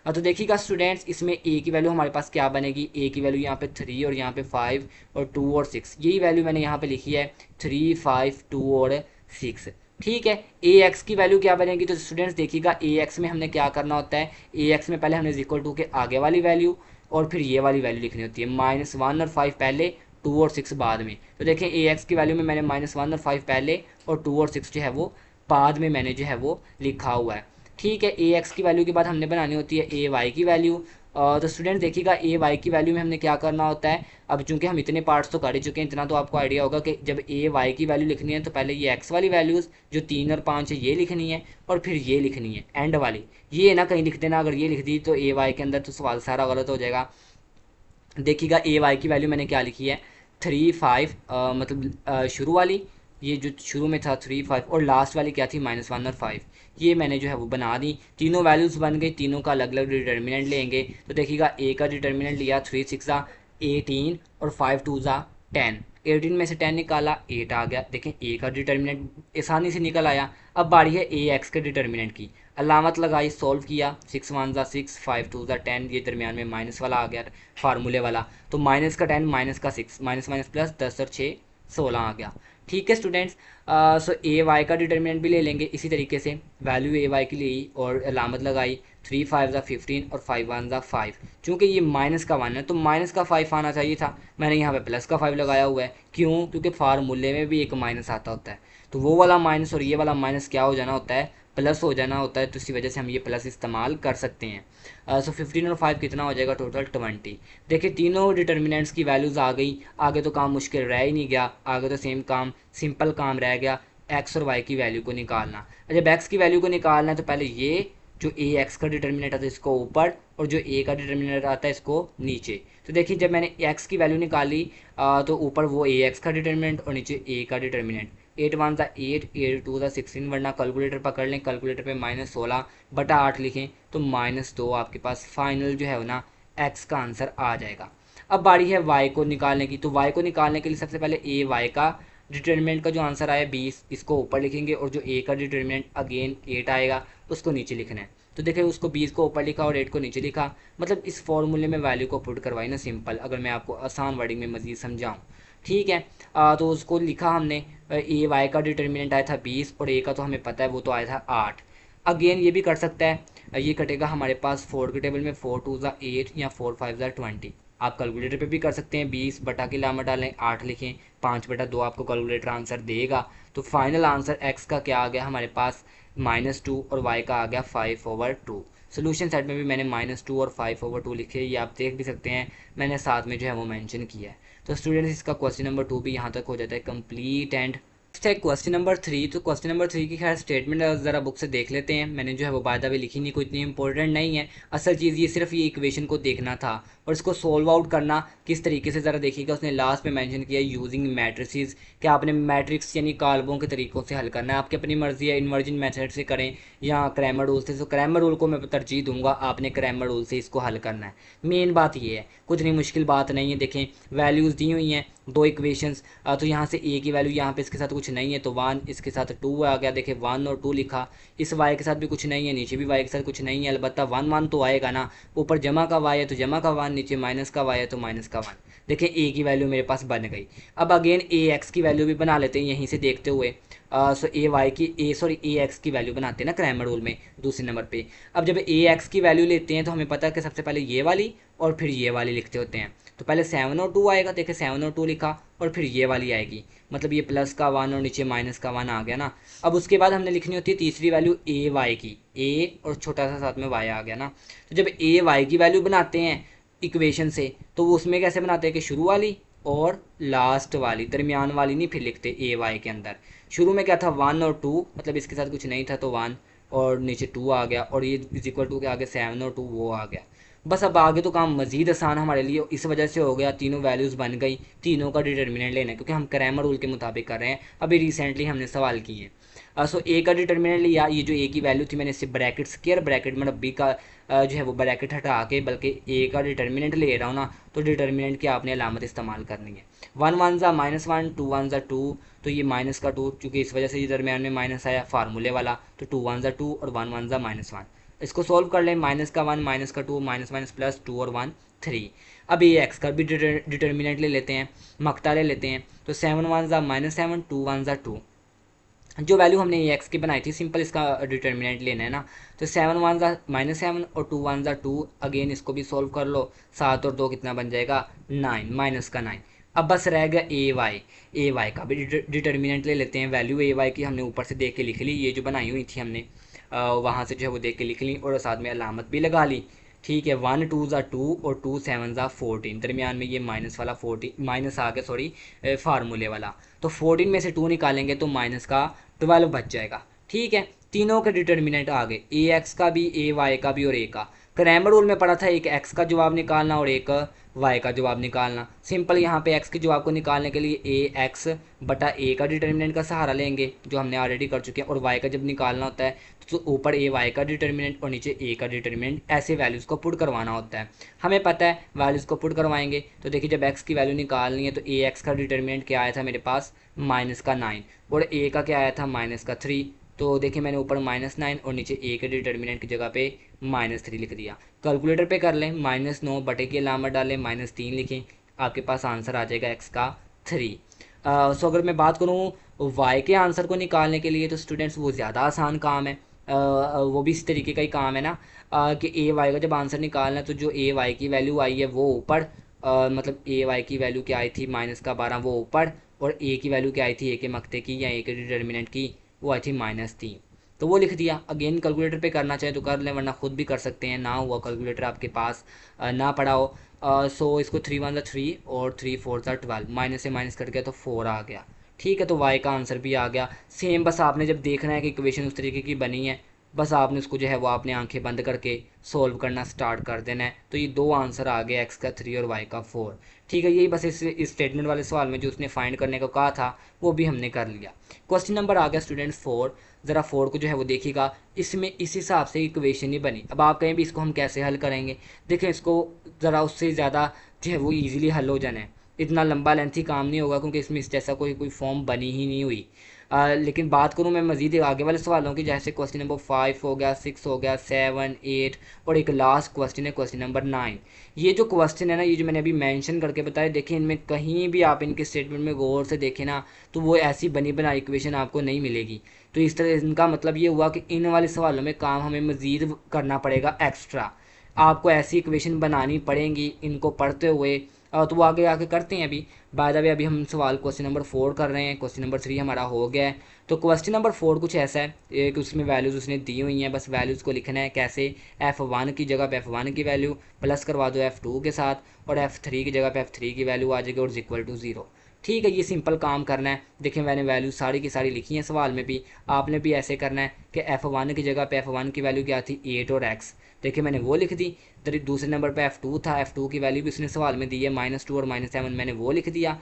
Speaker 1: तो देखिएगा स्टूडेंट्स, इसमें ए की वैल्यू हमारे पास क्या बनेगी, ए की वैल्यू यहाँ पे 3 और यहाँ पे 5 और 2 और 6, यही वैल्यू मैंने यहाँ पे लिखी है, 3, 5, 2 और 6। ठीक है, ए एक्स की वैल्यू क्या बनेगी, तो स्टूडेंट्स देखिएगा, ए एक्स में हमने क्या करना होता है, ए एक्स में पहले हमने इक्वल टू के आगे वाली वैल्यू और फिर ये वाली वैल्यू लिखनी होती है, -1 और 5 पहले, 2 और 6 बाद में। तो देखें, ए एक्स की वैल्यू में मैंने -1 और 5 पहले और 2 और 6 जो है वो बाद में मैंने जो है वो लिखा हुआ है। ठीक है, ए एक्स की वैल्यू के बाद हमने बनानी होती है ए वाई की वैल्यू। तो स्टूडेंट देखिएगा, ए वाई की वैल्यू में हमने क्या करना होता है, अब चूंकि हम इतने पार्ट्स तो कर ही चुके हैं, इतना तो आपको आइडिया होगा कि जब ए वाई की वैल्यू लिखनी है तो पहले ये एक्स वाली वैल्यूज़ जो 3 और 5 है ये लिखनी है, और फिर ये लिखनी है एंड वाली, ये ना कहीं लिख देना, अगर ये लिख दी तो ए वाई के अंदर तो सवाल सारा गलत हो जाएगा। देखिएगा, ए वाई की वैल्यू मैंने क्या लिखी है, 3, 5, मतलब शुरू वाली, ये जो शुरू में था 3, 5, और लास्ट वाली क्या थी, -1 और 5, ये मैंने जो है वो बना दी। तीनों वैल्यूज़ बन गई, तीनों का अलग अलग डिटर्मिनेंट लेंगे। तो देखिएगा, ए का डिटर्मिनेंट लिया 3 6 18 और 5 2 10, 18 में से 10 निकाला, 8 आ गया। देखें, ए का डिटर्मिनेंट आसानी से निकल आया। अब बारी है ए एक्स के डिटर्मिनेंट की, अलामत लगाई, सॉल्व किया, 6 1 6, 5 2 10, ये दरमियान में माइनस वाला आ गया, फार्मूले वाला, तो माइनस का 10 माइनस का 6, माइनस माइनस प्लस, 10 और 6 16 आ गया। ठीक है स्टूडेंट्स, सो ए वाई का डिटर्मिनेंट भी ले लेंगे इसी तरीके से, वैल्यू ए वाई की ली और अलामत लगाई, 3 5 15 और 5 1 5। चूँकि ये माइनस का 1 है तो माइनस का 5 आना चाहिए था, मैंने यहाँ पे प्लस का 5 लगाया हुआ है। क्यों? क्योंकि फार्मूले में भी एक माइनस आता होता है, तो वो वाला माइनस और ये वाला माइनस क्या हो जाना होता है, प्लस हो जाना होता है, तो इसी वजह से हम ये प्लस इस्तेमाल कर सकते हैं। सो 15 और 5 कितना हो जाएगा, टोटल 20। देखिए, तीनों डिटर्मिनेंट्स की वैल्यूज़ आ गई, आगे तो काम मुश्किल रह ही नहीं गया, आगे तो सेम काम, सिंपल काम रह गया, एक्स और वाई की वैल्यू को निकालना। जब एक्स की वैल्यू को निकालना है तो पहले ये जो ए एक्स का डिटर्मिनेंट आता है इसको ऊपर, और जो ए का डिटर्मिनेंट आता है इसको नीचे। तो देखिए, जब मैंने एक्स की वैल्यू निकाली तो ऊपर वो ए एक्स का डिटर्मिनेंट और नीचे ए का डिटर्मिनेंट, 8 1 8, 8 2 16, वरना कैलकुलेटर पकड़ लें, कैलकुलेटर पे -16 बटा 8 लिखें तो -2 आपके पास फाइनल जो है ना एक्स का आंसर आ जाएगा। अब बारी है वाई को निकालने की, तो वाई को निकालने के लिए सबसे पहले ए वाई का डिटर्मिनेंट का जो आंसर आया 20, इसको ऊपर लिखेंगे, और जो ए का डिटर्मिनेंट अगेन 8 आएगा उसको नीचे लिखना है। तो देखिए, उसको 20 को ऊपर लिखा और 8 को नीचे लिखा, मतलब इस फॉर्मूले में वैल्यू को पुट करवाई ना सिंपल, अगर मैं आपको आसान वर्डिंग में मज़ीद समझाऊँ। ठीक है, तो उसको लिखा हमने, ए वाई का डिटर्मिनेंट आया था 20 और ए का तो हमें पता है वो तो आया था 8। अगेन ये भी कर सकता है, ये कटेगा हमारे पास 4 के टेबल में, 4 2 8 या 4 5 20। आप कैलकुलेटर पे भी कर सकते हैं, 20 बटा की लामत डालें, 8 लिखें, 5 बटा 2 आपको कैलकुलेटर आंसर देगा। तो फाइनल आंसर एक्स का क्या आ गया हमारे पास, -2, और वाई का आ गया 5/2। सोल्यूशन साइड में भी मैंने -2 और 5/2 लिखे, ये आप देख भी सकते हैं, मैंने साथ में जो है वो मेंशन किया है। तो स्टूडेंट्स, इसका क्वेश्चन नंबर 2 भी यहाँ तक हो जाता है कंप्लीट। एंड नेक्स्ट है क्वेश्चन नंबर 3। तो क्वेश्चन नंबर 3 की खैर स्टेटमेंट ज़रा बुक से देख लेते हैं, मैंने जो है वो बायदा भी लिखी नहीं, कोई इतनी इंपॉर्टेंट नहीं है। असल चीज़ ये सिर्फ ये इक्वेशन को देखना था और इसको सोल्व आउट करना किस तरीके से, ज़रा देखिएगा, उसने लास्ट में मेंशन किया यूजिंग मैट्रिसेस, कि आपने मैट्रिक्स यानी काल्बों के तरीक़ों से हल करना है, आपकी अपनी मर्जी है, इन्वर्जन मेथड से करें या क्रैमर रूल से। तो क्रैमर रूल को मैं तरजीह दूंगा, आपने क्रैमर रूल से इसको हल करना है। मेन बात ये है, कुछ नहीं मुश्किल बात नहीं है। देखें, वैल्यूज़ दी हुई हैं, दो इक्वेशंस। तो यहाँ से ए की वैल्यू यहाँ पे इसके साथ कुछ नहीं है तो 1, इसके साथ 2 आ गया, देखिए 1 और 2 लिखा। इस वाई के साथ भी कुछ नहीं है, नीचे भी वाई के साथ कुछ नहीं है, अलबत्ता 1 1 तो आएगा ना, ऊपर जमा का वाई है तो जमा का 1, नीचे माइनस का वाई है तो माइनस का 1। देखिए ए की वैल्यू मेरे पास बन गई। अब अगेन ए एक्स की वैल्यू भी बना लेते हैं यहीं से देखते हुए। सो ए एक्स की वैल्यू बनाते हैं ना क्रैमर रूल में दूसरे नंबर पे। अब जब ए एक्स की वैल्यू लेते हैं तो हमें पता है कि सबसे पहले ये वाली और फिर ये वाली लिखते होते हैं। तो पहले 7 और 2 आएगा, देखिए 7 और 2 लिखा, और फिर ये वाली आएगी, मतलब ये प्लस का 1 और नीचे माइनस का 1 आ गया ना। अब उसके बाद हमने लिखनी होती है तीसरी वैल्यू ए वाई की, ए और छोटा सा साथ में वाई आ गया ना। तो जब ए वाई की वैल्यू बनाते हैं इक्वेशन से तो वो उसमें कैसे बनाते हैं कि शुरू वाली और लास्ट वाली, दरमियान वाली नहीं फिर लिखते ए वाई के अंदर। शुरू में क्या था 1 और 2, मतलब इसके साथ कुछ नहीं था तो 1 और नीचे 2 आ गया, और ये इज इक्वल टू के आगे 7 और 2 वो आ गया। बस अब आगे तो काम मज़ीद आसान हमारे लिए इस वजह से हो गया, तीनों वैल्यूज़ बन गई, तीनों का डिटर्मिनेंट लेना है क्योंकि हम क्रैमर रूल के मुताबिक कर रहे हैं, अभी रिसेंटली हमने सवाल किए। सो ए का डिटर्मिनेंट लिया, ये जो ए की वैल्यू थी मैंने इससे ब्रैकेट स्क्वायर ब्रैकेट मतलब बी का जो है वो ब्रैकेट हटा के बल्कि ए का डिटर्मिनेंट ले रहा हूँ ना, तो डिटर्मिनेंट की आपने अलामत इस्तेमाल करनी है। 1 1 ज़ा -1, 2 1 ज़ा 2, तो ये माइनस का 2 चूँकि इस वजह से ये दरमियान में माइनस आया फार्मूले वाला, तो 2 1 ज़ा 2 और 1 1 ज़ा -1। इसको सॉल्व कर लें, माइनस का 1 माइनस का 2 माइनस माइनस प्लस 2 और 1 3। अब ये एक्स का भी डिटर्मिनेंट ले लेते हैं, मकता ले लेते हैं। तो 7 1 ज़ा -7, 2 1 ज़ा 2, जो वैल्यू हमने ए एक्स की बनाई थी सिंपल इसका डिटर्मिनेंट लेना है ना। तो 7 1 ज़ा -7 और 2 1 ज़ा 2, अगेन इसको भी सॉल्व कर लो, 7 और 2 कितना बन जाएगा 9, माइनस का 9। अब बस रह गया ए वाई का भी डिटर्मिनेंट ले लेते हैं। वैल्यू ए वाई की हमने ऊपर से देख के लिख ली, ये जो बनाई हुई थी हमने वहाँ से जो है वो देख के लिख ली और साथ में अलामत भी लगा ली। ठीक है, 1 2 ज़ा 2 और 2 7 ज़ा 14, दरमियान में ये माइनस वाला 14 माइनस आ गया, सॉरी फार्मूले वाला। तो 14 में से 2 निकालेंगे तो माइनस का 12 बच जाएगा। ठीक है, तीनों के डिटर्मिनेंट आ गए, ए एक्स का भी, ए वाई का भी और ए का। क्रैमर रूल में पड़ा था एक एक्स का जवाब निकालना और एक वाई का जवाब निकालना। सिंपल यहाँ पे एक्स के जवाब को निकालने के लिए ए एक्स बटा ए का डिटर्मिनेंट का सहारा लेंगे जो हमने ऑलरेडी कर चुके हैं, और वाई का जब निकालना होता है तो ऊपर ए वाई का डिटर्मिनेंट और नीचे ए का डिटर्मिनेंट, ऐसे वैल्यूज़ को पुट करवाना होता है। हमें पता है वैल्यूज़ को पुट करवाएंगे तो देखिए जब एक्स की वैल्यू निकालनी है तो ए एक्स का डिटर्मिनेंट क्या आया था मेरे पास माइनस का 9 और ए का क्या आया था माइनस का 3। तो देखिए मैंने ऊपर -9 और नीचे ए के डिटर्मिनेंट की जगह पे -3 लिख दिया। कैलकुलेटर पे कर लें, -9 बटे की अलामत डालें, -3 लिखें, आपके पास आंसर आ जाएगा एक्स का 3। सो अगर मैं बात करूँ वाई के आंसर को निकालने के लिए तो स्टूडेंट्स वो ज़्यादा आसान काम है। वो भी इस तरीके का ही काम है ना, कि ए वाई का जब आंसर निकालना है तो जो ए वाई की वैल्यू आई है वो ऊपर, मतलब ए वाई की वैल्यू क्या आई थी -12 वो ऊपर, और ए की वैल्यू क्या आई थी ए के मकते की या ए के डिटर्मिनेंट की, वो आई थी -3, तो वो लिख दिया। अगेन कैलकुलेटर पे करना चाहे तो कर लें वरना खुद भी कर सकते हैं, ना हुआ कैलकुलेटर आपके पास ना पड़ा हो। सो इसको 3 1 ज़ा 3 और 3 4 ज़ा 12, माइनस से माइनस कट गया तो 4 आ गया। ठीक है, तो वाई का आंसर भी आ गया। सेम बस आपने जब देखना है कि इक्वेशन उस तरीके की बनी है, बस आपने उसको जो है वो आपने आंखें बंद करके सोल्व करना स्टार्ट कर देना है। तो ये दो आंसर आ गए, एक्स का 3 और वाई का 4। ठीक है, यही बस इस स्टेटमेंट वाले सवाल में जो उसने फाइंड करने को कहा था वो भी हमने कर लिया। क्वेश्चन नंबर आ गया स्टूडेंट 4। ज़रा 4 को जो है वो देखिएगा, इसमें इस हिसाब से इक्वेशन ही बनी। अब आप कहें भी इसको हम कैसे हल करेंगे, देखें इसको ज़रा उससे ज़्यादा जो है वो ईजिली हल हो जाना है, इतना लंबा लेंथी काम नहीं होगा क्योंकि इसमें इस जैसा कोई फॉर्म बनी ही नहीं हुई। लेकिन बात करूँ मैं मज़ीद आगे वाले सवालों की, जैसे क्वेश्चन नंबर 5 हो गया, 6 हो गया, 7 8 और एक लास्ट क्वेश्चन है क्वेश्चन नंबर 9। ये जो क्वेश्चन है ना, ये जो मैंने अभी मेंशन करके बताया, देखिए इनमें कहीं भी आप इनके स्टेटमेंट में गौर से देखें ना तो वो ऐसी बनी बनाई इक्वेशन आपको नहीं मिलेगी। तो इस तरह इनका मतलब ये हुआ कि इन वाले सवालों में काम हमें मज़ीद करना पड़ेगा एक्स्ट्रा, आपको ऐसी इक्वेशन बनानी पड़ेंगी इनको पढ़ते हुए। तो वो आगे आके करते हैं। अभी बाय द वे अभी हम सवाल क्वेश्चन नंबर 4 कर रहे हैं, क्वेश्चन नंबर 3 हमारा हो गया है। तो क्वेश्चन नंबर 4 कुछ ऐसा है कि उसमें वैल्यूज़ उसने दी हुई हैं, बस वैल्यूज़ को लिखना है कैसे, F1 की जगह पे F1 की वैल्यू प्लस करवा दो F2 के साथ और F3 की जगह पे F3 की वैल्यू आ जाएगी और इक्वल टू 0। ठीक है, ये सिंपल काम करना है। देखिए मैंने वैल्यू सारी की सारी लिखी हैं सवाल में भी, आपने भी ऐसे करना है कि F1 की जगह पे F1 की वैल्यू क्या थी 8 और x, देखिए मैंने वो लिख दी। दूसरे नंबर पे F2 था, F2 की वैल्यू भी उसने सवाल में दी है -2 और -7, मैंने वो लिख दिया।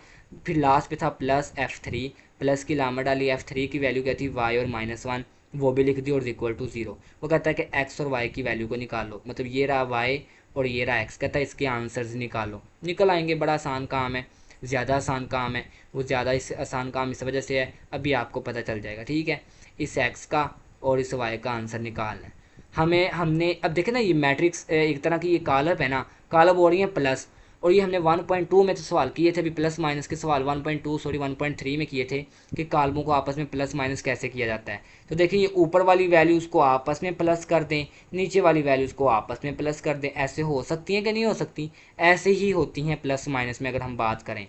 Speaker 1: फिर लास्ट पे था प्लस F3, प्लस की लामत डाली, F3 की वैल्यू क्या थी y और -1, वो भी लिख दी और इक्वल टू 0। वो कहता है कि x और y की वैल्यू को निकालो, मतलब ये रहा y और ये रहा x, कहता है इसके आंसर्स निकालो। निकल आएंगे, बड़ा आसान काम है। ज़्यादा आसान काम है, वो ज़्यादा इस आसान काम इस वजह से है, अभी आपको पता चल जाएगा। ठीक है, इस एक्स का और इस वाई का आंसर निकालना है हमें। हमने अब देखे ना, ये मैट्रिक्स एक तरह की ये कॉलम है ना, कॉलम हो रही है प्लस, और ये हमने 1.2 में तो सवाल किए थे, अभी प्लस माइनस के सवाल 1.2 सॉरी 1.3 में किए थे कि कॉलमों को आपस में प्लस माइनस कैसे किया जाता है। तो देखिए, ये ऊपर वाली वैल्यूज़ को आपस में प्लस कर दें, नीचे वाली वैल्यूज़ को आपस में प्लस कर दें, ऐसे हो सकती हैं कि नहीं हो सकती? ऐसे ही होती हैं प्लस माइनस में अगर हम बात करें।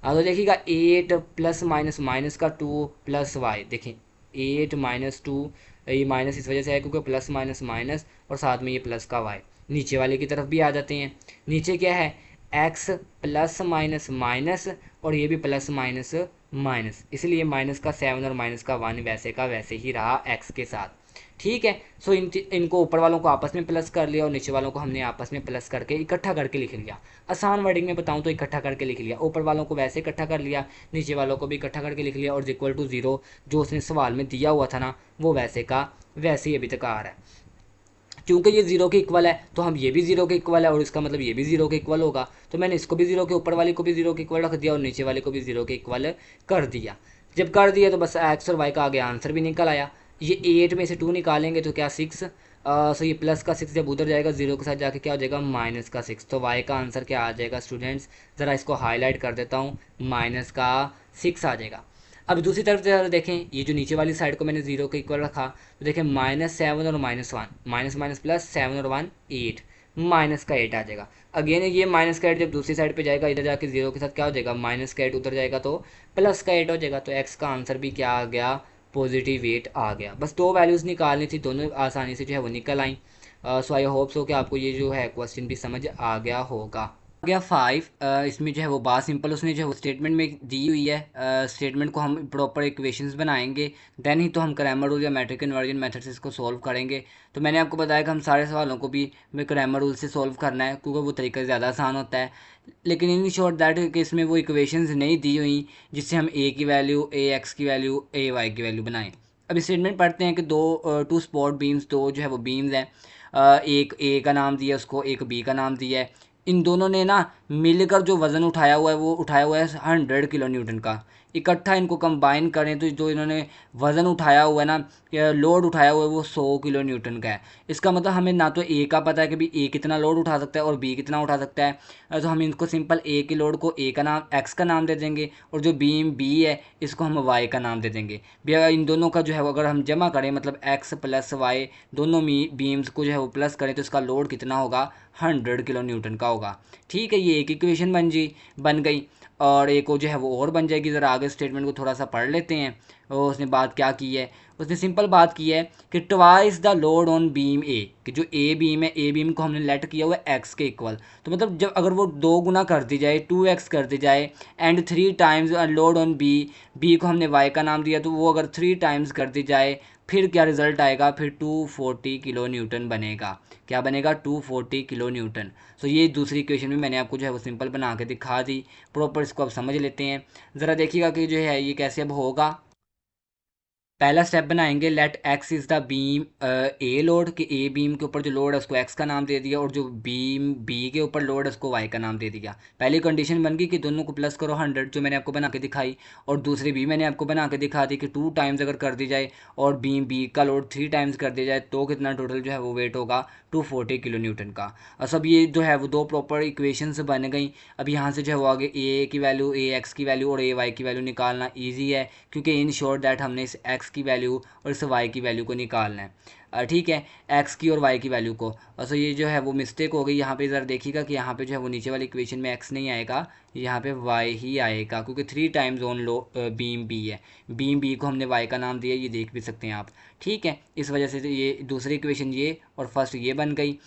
Speaker 1: तो देखिएगा 8 प्लस माइनस माइनस का 2 प्लस वाई, देखें 8 माइनस 2, ये माइनस इस वजह से है क्योंकि प्लस माइनस माइनस और साथ में ये प्लस का वाई, नीचे वाले की तरफ भी आ जाते हैं। नीचे क्या है, एक्स प्लस माइनस माइनस, और ये भी प्लस माइनस माइनस, इसलिए माइनस का 7 और माइनस का 1 वैसे का वैसे ही रहा एक्स के साथ। ठीक है, सो इनको ऊपर वालों को आपस में प्लस कर लिया और नीचे वालों को हमने आपस में प्लस करके इकट्ठा करके लिख लिया। आसान वर्डिंग में बताऊं तो इकट्ठा करके लिख लिया, ऊपर वालों को वैसे इकट्ठा कर लिया, नीचे वालों को भी इकट्ठा करके लिख लिया, और इक्वल टू 0 जो उसने सवाल में दिया हुआ था ना, वो वैसे का वैसे ही अभी तक आ रहा है। क्योंकि ये जीरो के इक्वल है तो हम ये भी जीरो के इक्वल है, और इसका मतलब ये भी जीरो के इक्वल होगा, तो मैंने इसको भी जीरो के, ऊपर वाले को भी जीरो के इक्वल रख दिया और नीचे वाले को भी जीरो के इक्वल कर दिया। जब कर दिया तो बस एक्स और वाई का आगे आंसर भी निकल आया। ये 8 में से 2 निकालेंगे तो क्या 6, सो ये प्लस का 6 जब उधर जाएगा जीरो के साथ जाके क्या हो जाएगा माइनस का 6, तो वाई का आंसर क्या आ जाएगा स्टूडेंट्स, ज़रा इसको हाईलाइट कर देता हूँ, माइनस का 6 आ जाएगा। अब दूसरी तरफ जरा देखें, ये जो नीचे वाली साइड को मैंने जीरो के इक्वल रखा, तो देखें -7 और -1, माइनस माइनस प्लस 7 और 1 8, माइनस का 8 आ जाएगा। अगेन ये माइनस का 8 जब दूसरी साइड पे जाएगा, इधर जाके जीरो के साथ क्या हो जाएगा, माइनस का 8 उधर जाएगा तो प्लस का 8 हो जाएगा। तो एक्स का आंसर भी क्या आ गया, पॉजिटिव 8 आ गया। बस दो वैल्यूज़ निकालनी थी, दोनों आसानी से जो है वो निकल आई। सो आई होप सो कि आपको ये जो है क्वेश्चन भी समझ आ गया होगा। गया 5, इसमें जो है वो बात सिंपल उसने जो है वो स्टेटमेंट में दी हुई है। स्टेटमेंट को हम प्रॉपर इक्वेशंस बनाएंगे, देन ही तो हम क्रैमर रूल या मैट्रिक इन्वर्जन मेथड से इसको सॉल्व करेंगे। तो मैंने आपको बताया कि हम सारे सवालों को भी हमें क्रैमर रूल से सॉल्व करना है, क्योंकि वो तरीका ज़्यादा आसान होता है। लेकिन इन शॉर्ट दैट कि इसमें वो इक्वेशंस नहीं दी हुई जिससे हम ए की वैल्यू, ए एक्स की वैल्यू, ए वाई की वैल्यू बनाएं। अब स्टेटमेंट पढ़ते हैं कि टू स्पॉट बीम्स, दो जो है वो बीम्स हैं, एक ए का नाम दिया उसको, एक बी का नाम दिया है। इन दोनों ने ना मिलकर जो वज़न उठाया हुआ है वो उठाया हुआ है 100 किलो न्यूटन का। इकट्ठा इनको कंबाइन करें तो जो इन्होंने वज़न उठाया हुआ है ना, या लोड उठाया हुआ है, वो 100 किलो न्यूटन का है। इसका मतलब हमें ना तो ए का पता है कि भी ए कितना लोड उठा सकता है और बी कितना उठा सकता है, तो हम इनको सिंपल ए के लोड को ए का नाम, एक्स का नाम दे देंगे, और जो बीम बी है इसको हम वाई का नाम दे देंगे। भैया इन दोनों का जो है अगर हम जमा करें, मतलब एक्स प्लस वाई दोनों बीम्स को जो है वो प्लस करें, तो इसका लोड कितना होगा, 100 किलो न्यूटन का होगा। ठीक है, ये एक इक्वेशन बन गई, और एक वो जो है वो और बन जाएगी। ज़रा आगे स्टेटमेंट को थोड़ा सा पढ़ लेते हैं। और उसने बात क्या की है, उसने सिंपल बात की है कि twice the load on beam ए, कि जो ए बीम है, ए बीम को हमने लेट किया हुआ है एक्स के इक्वल। तो मतलब जब अगर वो 2 गुना कर दी जाए, 2x कर दी जाए, and 3 times load on B, B को हमने वाई का नाम दिया, तो वो अगर 3 टाइम्स कर दी जाए, फिर क्या रिजल्ट आएगा, फिर 240 किलो न्यूटन बनेगा। क्या बनेगा, 240 किलो न्यूटन। सो ये दूसरी इक्वेशन में मैंने आपको जो है वो सिंपल बना के दिखा दी। प्रॉपर इसको अब समझ लेते हैं। ज़रा देखिएगा कि जो है ये कैसे अब होगा। पहला स्टेप बनाएंगे, let X is the beam A load, कि ए बीम के ऊपर जो लोड है उसको एक्स का नाम दे दिया, और जो बीम बी के ऊपर लोड है उसको वाई का नाम दे दिया। पहली कंडीशन बन गई कि दोनों को प्लस करो 100, जो मैंने आपको बना के दिखाई, और दूसरी भी मैंने आपको बना के दिखा दी कि 2 टाइम्स अगर कर दी जाए और बीम बी का लोड 3 टाइम्स कर दिया जाए, तो कितना टोटल जो है वो वेट होगा, 240 किलो न्यूटन का। और सब ये जो है वो दो प्रॉपर इक्वेशंस बन गई। अब यहाँ से जो है वो आगे ए की वैल्यू, ए एक्स की वैल्यू और ए वाई की वैल्यू निकालना ईजी है, क्योंकि इन शॉर्ट दैट हमने इस एक्स की वैल्यू और इस वाई की वैल्यू को निकालना है। ठीक है, एक्स की और वाई की वैल्यू को। और सो ये जो है वो मिस्टेक हो गई यहाँ पे। ज़रा देखिएगा कि यहाँ पे जो है वो नीचे वाली इक्वेशन में एक्स नहीं आएगा, यहाँ पे वाई ही आएगा, क्योंकि 3 times on low beam B है। बीम बी को हमने वाई का नाम दिया, ये देख भी सकते हैं आप। ठीक है, इस वजह से ये दूसरी इक्वेशन ये और फर्स्ट ये बन गई।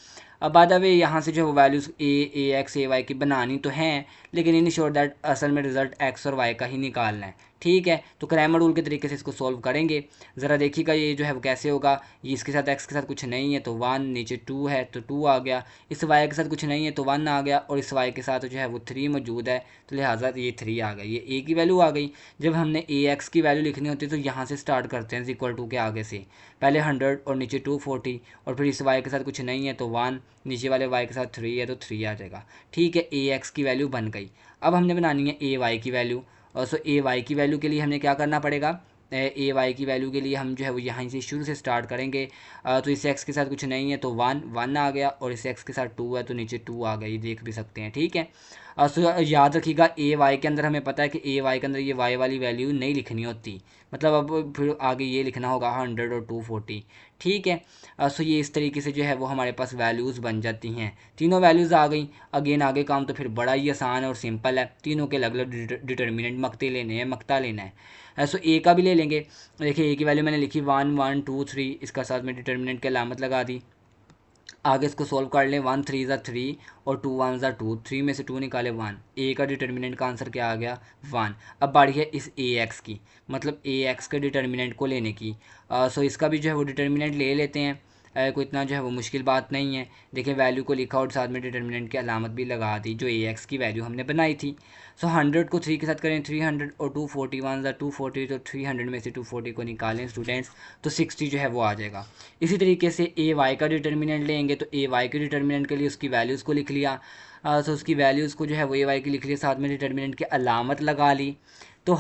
Speaker 1: अब बाद वे यहाँ से जो है वैल्यूज़ ए एक्स ए वाई की बनानी तो हैं, लेकिन इन शॉर्ट दैट असल में रिजल्ट एक्स और वाई का ही निकालना है। ठीक है, तो क्रैमर रूल के तरीके से इसको सॉल्व करेंगे। ज़रा देखिएगा ये जो है वो कैसे होगा। ये इसके साथ एक्स के साथ कुछ नहीं है तो 1, नीचे 2 है तो 2 आ गया, इस वाई के साथ कुछ नहीं है तो 1 आ गया, और इस वाई के साथ जो है वो 3 मौजूद है तो लिहाजा ये 3 आ गया, ये ए की वैल्यू आ गई। जब हमने ए एक्स की वैल्यू लिखनी होती है तो यहाँ से स्टार्ट करते हैं इक्वल टू के आगे से, पहले 100 और नीचे 240, और फिर इस वाई के साथ कुछ नहीं है तो 1, नीचे वाले वाई के साथ 3 है तो 3 आ जाएगा। ठीक है, ए एक्स की वैल्यू बन गई। अब हमने बनानी है ए वाई की वैल्यू। और सो ए वाई की वैल्यू के लिए हमें क्या करना पड़ेगा, ए वाई की वैल्यू के लिए हम जो है वो यहाँ से शुरू से स्टार्ट करेंगे। तो इस एक्स के साथ कुछ नहीं है तो 1 आ गया, और इस एक्स के साथ 2 है तो नीचे 2 आ गया, ये देख भी सकते हैं। ठीक है, सो याद रखिएगा ए वाई के अंदर हमें पता है कि ए वाई के अंदर ये वाई वाली वैल्यू नहीं लिखनी होती, मतलब अब फिर आगे ये लिखना होगा 100 और 240। ठीक है, सो ये इस तरीके से जो है वो हमारे पास वैल्यूज़ बन जाती हैं। तीनों वैल्यूज़ आ गई। अगेन आगे काम तो फिर बड़ा ही आसान और सिंपल है, तीनों के अलग अलग डिटर्मिनेंट मकते लेने हैं, मकता लेना है। सो ए का भी ले लेंगे। देखिए ए की वैल्यू मैंने लिखी 1 1 2 3, इसका साथ में डिटर्मिनेंट की अलामत लगा दी। आगे इसको सॉल्व कर लें, 1 3 ज़ा 3 और 2 1 ज़ा 2, 3 में से 2 निकाले 1, ए का डिटर्मिनेंट का आंसर क्या आ गया 1। अब बारी है इस ए एक्स की, मतलब ए एक्स के डिटर्मिनेंट को लेने की। सो इसका भी जो है वो डिटर्मिनेंट ले लेते हैं। कोई इतना जो है वो मुश्किल बात नहीं है। देखिए वैल्यू को लिखा और साथ में डिटर्मिनेंट की अलामत भी लगा दी जो ए एक्स की वैल्यू हमने बनाई थी। सो 100 को 3 के साथ करें 300, और 240 1 ज़ा 240, तो 300 में से 240 को निकालें स्टूडेंट्स तो 60 जो है वो आ जाएगा। इसी तरीके से ए वाई का डिटर्मिनेंट लेंगे तो ए वाई के डिटर्मिनेंट के लिए उसकी वैल्यूज़ को लिख लिया। तो उसकी वैल्यूज़ को जो है वो ए वाई की लिख लिया, साथ में डिटर्मिनेंट की अलामत लगा ली। तो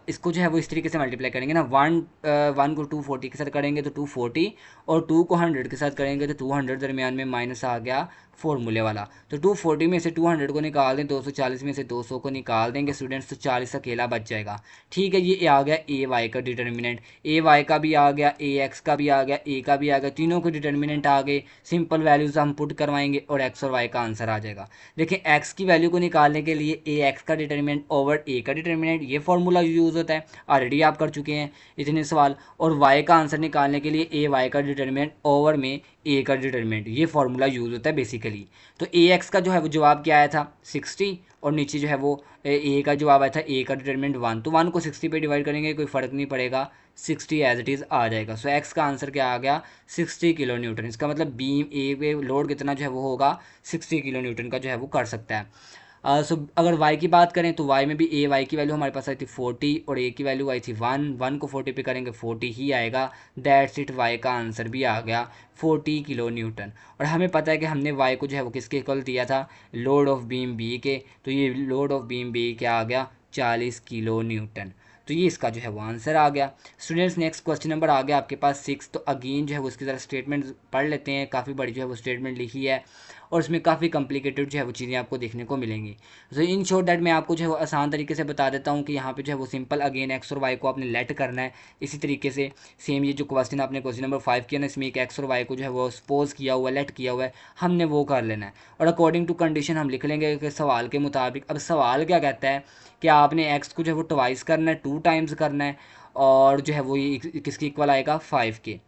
Speaker 1: इसको जो है वो इस तरीके से मल्टीप्लाई करेंगे ना, 1 को 240 के साथ करेंगे तो 240, और 2 को 100 के साथ करेंगे तो 200, दरमियान में माइनस आ गया फॉर्मूले वाला। तो 240 में से 200 को निकाल दें, 240 में से 200 को निकाल देंगे स्टूडेंट्स, तो 40 अकेला बच जाएगा। ठीक है, ये आ गया ए वाई का डिटर्मिनेंट। ए वाई का भी आ गया, ए एक्स का भी आ गया, ए का भी आ गया, तीनों के डिटर्मिनेंट आ गए। सिंपल वैल्यूज़ हम पुट करवाएंगे और एक्स और वाई का आंसर आ जाएगा। देखिए एक्स की वैल्यू को निकालने के लिए ए एक्स का डिटर्मिनेंट ओवर ए का डिटर्मिनेंट, ये फॉर्मूला यूज़ होता है, ऑलरेडी आप कर चुके हैं इतने सवाल। और वाई का आंसर निकालने के लिए ए वाई का डिटर्मिनेंट ओवर में ए का डिटर्मिनेंट, ये फॉर्मूला यूज़ होता है बेसिकली। तो ए एक्स का जो है वो जवाब क्या आया था 60, और नीचे जो है वो ए का जवाब आया था ए का डिटर्मिनेंट 1, तो 1 को 60 पे डिवाइड करेंगे कोई फ़र्क नहीं पड़ेगा, 60 एज इट इज़ आ जाएगा। सो एक्स का आंसर क्या आ गया 60 किलो न्यूटन। इसका मतलब बीम ए पे लोड कितना जो है वो होगा 60 किलो न्यूटन का जो है वो कर सकता है। सो अगर y की बात करें तो y में भी ए वाई की वैल्यू हमारे पास आई थी 40, और a की वैल्यू आई थी 1 को 40 पे करेंगे 40 ही आएगा। दैट्स इट, y का आंसर भी आ गया 40 किलो न्यूटन। और हमें पता है कि हमने y को जो है वो किसके इक्वल दिया था, लोड ऑफ बीम b के, तो ये लोड ऑफ बीम b क्या आ गया 40 किलो न्यूटन। तो ये इसका जो है वो आंसर आ गया। स्टूडेंट्स नेक्स्ट क्वेश्चन नंबर आ गया आपके पास 6। तो अगेन जो है वो उसकी ज़रा स्टेटमेंट पढ़ लेते हैं, काफ़ी बड़ी जो है वो स्टेटमेंट लिखी है और उसमें काफ़ी कॉम्प्लिकेटेड जो है वो चीज़ें आपको देखने को मिलेंगी। तो इन शॉर्ट दैट मैं आपको जो है वो आसान तरीके से बता देता हूँ कि यहाँ पे जो है वो सिंपल अगेन एक्स और वाई को आपने लेट करना है। इसी तरीके से सेम ये जो क्वेश्चन आपने क्वेश्चन नंबर 5 किया ना, इसमें एक एक्स और वाई को जो है वो सपोज किया हुआ है, लेट किया हुआ है, हमने वो कर लेना है और अकॉर्डिंग टू कंडीशन हम लिख लेंगे कि सवाल के मुताबिक। अब सवाल क्या कहता है कि आपने एक्स को जो है वो ट्वाइस करना है, 2 टाइम्स करना है, और जो है वो ये किसके इक्वल आएगा 5 के।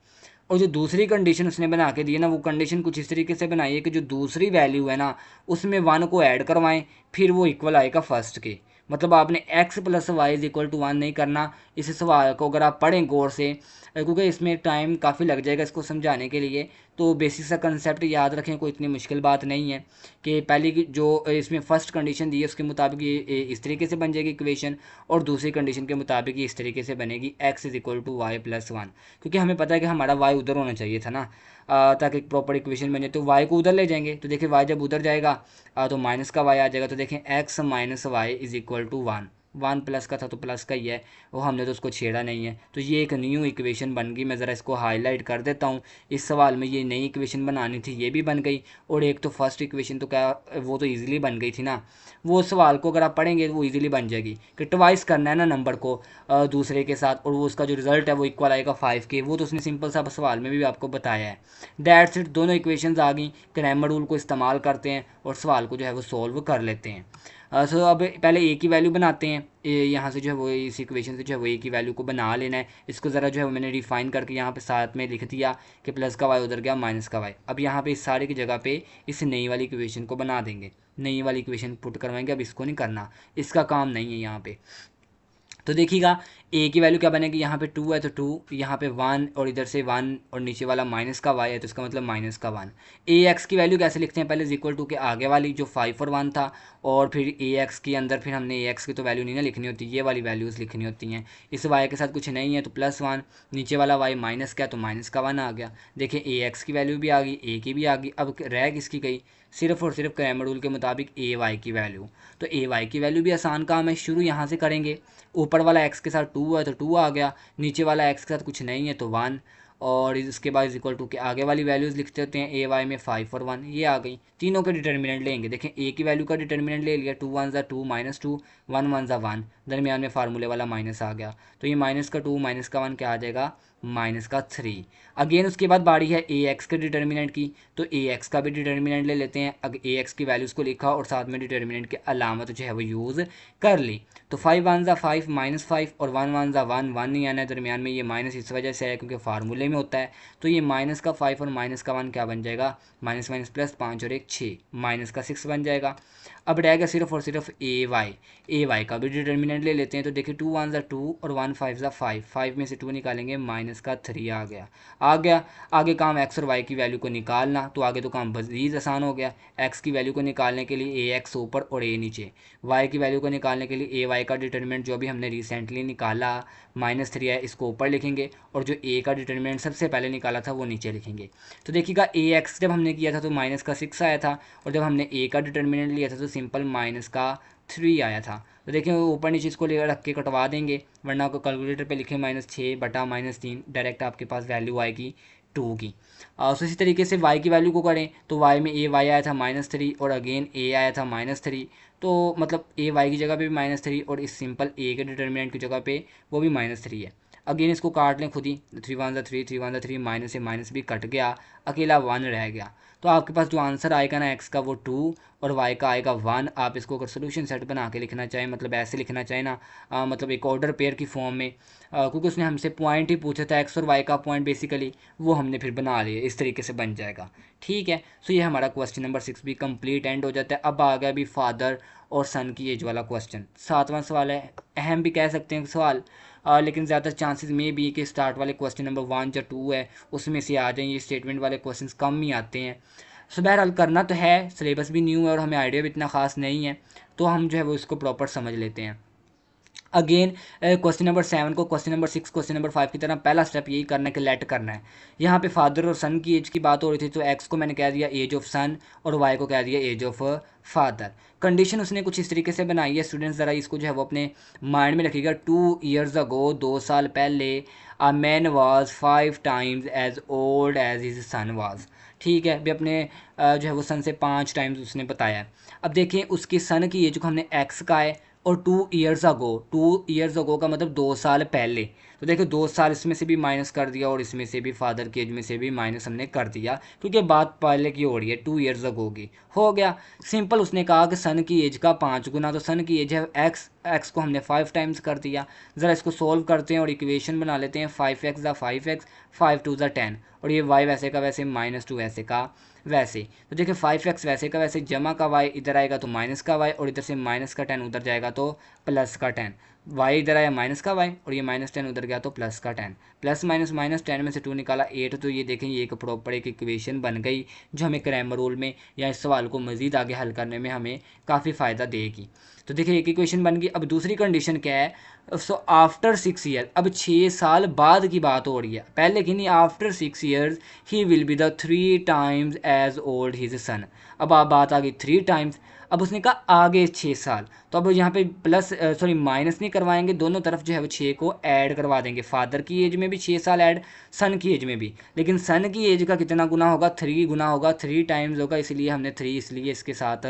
Speaker 1: और जो दूसरी कंडीशन उसने बना के दी है ना, वो कंडीशन कुछ इस तरीके से बनाई है कि जो दूसरी वैल्यू है ना उसमें 1 को ऐड करवाएं, फिर वो इक्वल आएगा फर्स्ट के। मतलब आपने x plus Y is equal to 1 नहीं करना। इस सवाल को अगर आप पढ़ें गौर से, क्योंकि इसमें टाइम काफ़ी लग जाएगा इसको समझाने के लिए, तो बेसिक सा कंसेप्ट याद रखें, कोई इतनी मुश्किल बात नहीं है। कि पहली जो इसमें फर्स्ट कंडीशन दी है उसके मुताबिक ये इस तरीके से बन जाएगी इक्वेशन, और दूसरी कंडीशन के मुताबिक ये इस तरीके से बनेगी x is equal to Y plus 1। क्योंकि हमें पता है कि हमारा y उधर होना चाहिए था ना, ताकि एक प्रॉपर इक्वेशन बने। तो y को उधर ले जाएंगे, तो देखिए y जब उधर जाएगा तो माइनस का y आ जाएगा। तो देखें x minus Y is equal to 1 plus का था तो प्लस का ही है, वो हमने तो उसको छेड़ा नहीं है। तो ये एक न्यू इक्वेशन बन गई। मैं ज़रा इसको हाईलाइट कर देता हूँ। इस सवाल में ये नई इक्वेशन बनानी थी, ये भी बन गई, और एक तो फर्स्ट इक्वेशन तो क्या वो तो ईजिली बन गई थी ना, वो सवाल को अगर आप पढ़ेंगे तो वो ईजिली बन जाएगी कि ट्वाइस करना है ना नंबर को दूसरे के साथ, और वो उसका जो रिजल्ट है वो इक्वल आएगा 5 के। वो तो उसने सिंपल सा सवाल में भी आपको बताया है। दैट्स इट, दोनों इक्वेशंस आ गई। क्रैमर रूल को इस्तेमाल करते हैं और सवाल को जो है वो सॉल्व कर लेते हैं। सो अब पहले ए की वैल्यू बनाते हैं। यहाँ से जो है वो इस इक्वेशन से जो है वो ए की वैल्यू को बना लेना है। इसको ज़रा जो है मैंने रिफाइन करके यहाँ पे साथ में लिख दिया कि प्लस का वाई उधर गया माइनस का वाई। अब यहाँ पे इस सारे की जगह पे इस नई वाली इक्वेशन को बना देंगे, नई वाली इक्वेशन पुट करवाएंगे। अब इसको नहीं करना, इसका काम नहीं है यहाँ पे। तो देखिएगा ए की वैल्यू क्या बनेगी, यहाँ पे 2 है तो 2, यहाँ पे 1 और इधर से 1 और नीचे वाला माइनस का y है तो इसका मतलब माइनस का 1। ए एक्स की वैल्यू कैसे लिखते हैं, पहले इज इक्वल टू के आगे वाली जो 5 और 1 था, और फिर ए एक्स के अंदर फिर हमने ए एक्स की तो वैल्यू नहीं ना लिखनी होती, ये वाली वैल्यूज़ लिखनी होती हैं। इस y के साथ कुछ नहीं है तो +1, नीचे वाला y माइनस का तो माइनस का 1 आ गया। देखिए ए एक्स की वैल्यू भी आ गई, ए की भी आ गई, अब रह किसकी गई, सिर्फ और सिर्फ क्रैमर रूल के मुताबिक ए वाई की वैल्यू। तो ए वाई की वैल्यू भी आसान काम है, शुरू यहाँ से करेंगे, ऊपर वाला x के साथ 2 है तो 2 आ गया, नीचे वाला x के साथ कुछ नहीं है तो 1, और इसके बाद इक्वल टू के आगे वाली वैल्यूज़ लिखते होते हैं, ए वाई में 5 और 1 ये आ गई। तीनों के डिटर्मिनेंट लेंगे, देखें ए की वैल्यू का डिटर्मिनेंट ले लिया, 2 1 2 -2, 1 1 1, दरमियान में फार्मूले वाला माइनस आ गया, तो ये माइनस का 2 माइनस का 1 क्या आ जाएगा, माइनस का 3। अगेन उसके बाद बारी है ए एक्स के डिटर्मिनेंट की, तो ए एक्स का भी डिटर्मिनेंट ले लेते हैं। अगर ए एक्स की वैल्यूज़ को लिखा और साथ में डिटर्मिनेंट के अलामत जो है वो यूज़ कर ली, तो 5 1 5 -5 और 1 1 1 1 नहीं आना है दरमियान में, ये माइनस इस वजह से है क्योंकि फार्मूले में होता है, तो ये माइनस का 5 और माइनस का 1 क्या बन जाएगा, माइनस माइनस प्लस 5 और 1 6, माइनस का 6 बन जाएगा। अब रहेगा सिर्फ और सिर्फ ए वाई का भी डिटर्मिनेंट ले लेते हैं, तो देखिए 2 1 2 और 1 5 5, 5 में से 2 निकालेंगे, माइनस का 3 आ गया। आगे काम एक्स और वाई की वैल्यू को निकालना, तो आगे तो काम मज़ीद आसान हो गया। एक्स की वैल्यू को निकालने के लिए ए एक्स ऊपर और ए नीचे, वाई की वैल्यू को निकालने के लिए ए वाई का डिटर्मिनेंट जो भी हमने रिसेंटली निकाला -3 है इसको ऊपर लिखेंगे, और जो ए का डिटर्मिनेंट सबसे पहले निकाला था वो नीचे लिखेंगे। तो देखिएगा ए एक्स जब हमने किया था तो माइनस का 6 आया था, और जब हमने ए का डिटर्मिनेंट लिया था तो सिंपल माइनस का 3 आया था। तो देखिए ऊपर नीचे इसको ले रख के कटवा देंगे, वरना आपको कैलकुलेटर पे लिखे -6 बटा -3, डायरेक्ट आपके पास वैल्यू आएगी 2 की। तो इसी तरीके से y की वैल्यू को करें, तो y में ए वाई आया था -3 और अगेन ए आया था -3, तो मतलब ए वाई की जगह पे भी -3 और इस सिंपल ए के डिटर्मिनेंट की जगह पे वो भी -3 है। अगेन इसको काट लें खुद ही, 3 1 3 3 1 3, माइनस से माइनस भी कट गया, अकेला 1 रह गया। तो आपके पास जो आंसर आएगा ना x का वो 2 और y का आएगा 1। आप इसको अगर सोल्यूशन सेट बना के लिखना चाहें, मतलब ऐसे लिखना चाहें ना, मतलब एक ऑर्डर पेयर की फॉर्म में, क्योंकि उसने हमसे पॉइंट ही पूछा था x और y का पॉइंट बेसिकली, वो हमने फिर बना लिया, इस तरीके से बन जाएगा। ठीक है, सो ये हमारा क्वेश्चन नंबर 6 भी कंप्लीट एंड हो जाता है। अब आ गया भी फादर और सन की एज वाला क्वेश्चन, 7वां सवाल है, अहम भी कह सकते हैं सवाल, लेकिन ज़्यादा चांसेस में भी कि स्टार्ट वाले क्वेश्चन नंबर 1 या 2 है उसमें से आ जाएं, ये स्टेटमेंट वाले क्वेश्चंस कम ही आते हैं। सो बहरहाल करना तो है, सिलेबस भी न्यू है और हमें आइडिया भी इतना ख़ास नहीं है, तो हम जो है वो इसको प्रॉपर समझ लेते हैं। अगेन क्वेश्चन नंबर 7 को क्वेश्चन नंबर 6 क्वेश्चन नंबर 5 की तरह पहला स्टेप यही करना है कि लेट करना है। यहाँ पे फादर और सन की एज की बात हो रही थी, तो एक्स को मैंने कह दिया एज ऑफ सन और वाई को कह दिया एज ऑफ फादर। कंडीशन उसने कुछ इस तरीके से बनाई है, स्टूडेंट्स ज़रा इसको जो है वो अपने माइंड में रखिएगा। 2 years अगो, 2 साल पहले, a man was 5 times as old as his son was. ठीक है, भी अपने जो है वो सन से 5 टाइम्स उसने बताया है। अब देखें उसकी सन की एज को हमने एक्स का है, और 2 years अगो, 2 years अगो का मतलब 2 साल पहले, तो देखो 2 साल इसमें से भी माइनस कर दिया और इसमें से भी फादर की एज में से भी माइनस हमने कर दिया, क्योंकि बात पहले की हो रही है, 2 years अगो की हो गया। सिंपल उसने कहा कि सन की एज का 5 गुना, तो सन की एज है एक्स, एक्स को हमने 5 टाइम्स कर दिया। ज़रा इसको सोल्व करते हैं और इक्वेशन बना लेते हैं, 5x ज़ा 5x, 5 2 ज़ा 10, और ये y वैसे का वैसे -2 वैसे का वैसे। तो देखिए 5x वैसे का वैसे जमा का y इधर आएगा तो माइनस का y, और इधर से माइनस का 10 उधर जाएगा तो प्लस का 10, y इधर आया माइनस का y और ये -10 उधर गया तो प्लस का 10, प्लस माइनस माइनस 10 में से 2 निकाला 8, तो ये देखें ये एक प्रॉपर एक इक्वेशन बन गई जो हमें क्रैमर रूल में या इस सवाल को मज़ीद आगे हल करने में हमें काफ़ी फ़ायदा देगी। तो देखिए एक इक्वेशन बन गई। अब दूसरी कंडीशन क्या है, सो आफ्टर 6 ईयर, अब 6 साल बाद की बात हो रही है, पहले की नहीं, after 6 years he will be the 3 times as old his son. अब आप बात आ गई 3 times, अब उसने कहा आगे 6 साल, तो अब यहाँ पे प्लस सॉरी माइनस नहीं करवाएंगे, दोनों तरफ जो है वो 6 को ऐड करवा देंगे, फादर की एज में भी 6 साल ऐड, सन की एज में भी, लेकिन सन की एज का कितना गुना होगा, 3 गुना होगा, 3 times होगा, इसलिए हमने 3 इसलिए इसके साथ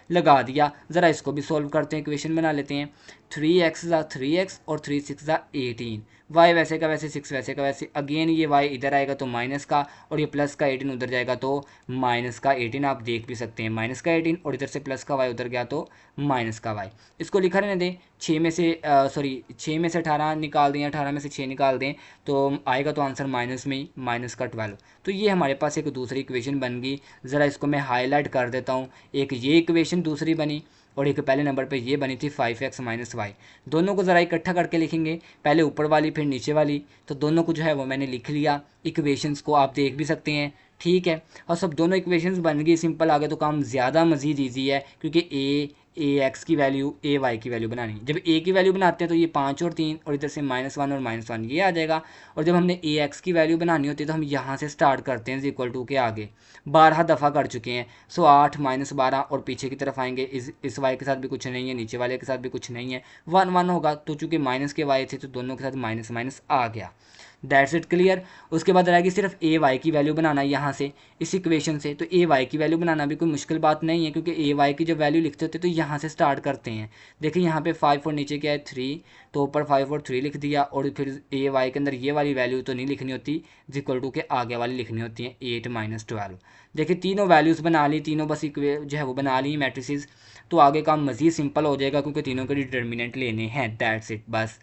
Speaker 1: लगा दिया। ज़रा इसको भी सॉल्व करते हैं, इक्वेशन बना लेते हैं। 3x ज़ा 3x और 3 6 ज़ा 18, y वैसे का वैसे 6 वैसे का वैसे, अगेन ये y इधर आएगा तो माइनस का, और ये प्लस का 18 उधर जाएगा तो माइनस का 18, आप देख भी सकते हैं माइनस का 18, और इधर से प्लस का y उधर गया तो माइनस का y। इसको लिखा रहने दें, 6 में से 6 में से 18 निकाल दें, 18 में से 6 निकाल दें तो आएगा तो आंसर माइनस में ही, माइनस का 12। तो ये हमारे पास एक दूसरी इक्वेशन बन गई। ज़रा इसको मैं हाईलाइट कर देता हूँ। एक ये इक्वेशन दूसरी बनी और एक पहले नंबर पे ये बनी थी 5x माइनस वाई। दोनों को ज़रा इकट्ठा करके लिखेंगे, पहले ऊपर वाली फिर नीचे वाली। तो दोनों को जो है वो मैंने लिख लिया। इक्वेशंस को आप देख भी सकते हैं, ठीक है। और सब दोनों इक्वेशंस बन गई सिंपल। आगे तो काम ज़्यादा मज़ीद ईजी है, क्योंकि ए एक्स की वैल्यू ए वाई की वैल्यू बनानी। जब ए की वैल्यू बनाते हैं तो ये 5 और 3 और इधर से -1 और -1 ये आ जाएगा। और जब हमने ए एक्स की वैल्यू बनानी होती है तो हम यहाँ से स्टार्ट करते हैं इक्वल टू के आगे। 12 दफ़ा कर चुके हैं। सो 8 -12 और पीछे की तरफ आएंगे। इस वाई के साथ भी कुछ नहीं है, नीचे वाले के साथ भी कुछ नहीं है। 1 1 होगा तो चूँकि माइनस के वाई थे तो दोनों के साथ माइनस माइनस आ गया। That's it, clear. उसके बाद रहेगी सिर्फ ए वाई की वैल्यू बनाना यहाँ से, इस इक्वेशन से। तो ए वाई की वैल्यू बनाना भी कोई मुश्किल बात नहीं है, क्योंकि ए वाई की जब वैल्यू लिखते होते तो यहाँ से स्टार्ट करते हैं। देखिए यहाँ पे 5 और नीचे क्या है 3, तो ऊपर 5 और 3 लिख दिया। और फिर ए वाई के अंदर ये वाली वैल्यू तो नहीं लिखनी होती, इक्वल टू के आगे वाली लिखनी होती है 8 -12। देखिए तीनों वैल्यूज़ बना ली, तीनों बस जो है वो बना ली मैट्रिसेस। तो आगे काम मज़ीद सिंपल हो जाएगा, क्योंकि तीनों के डिटर्मिनेंट लेने हैं। दैट्स इट, बस।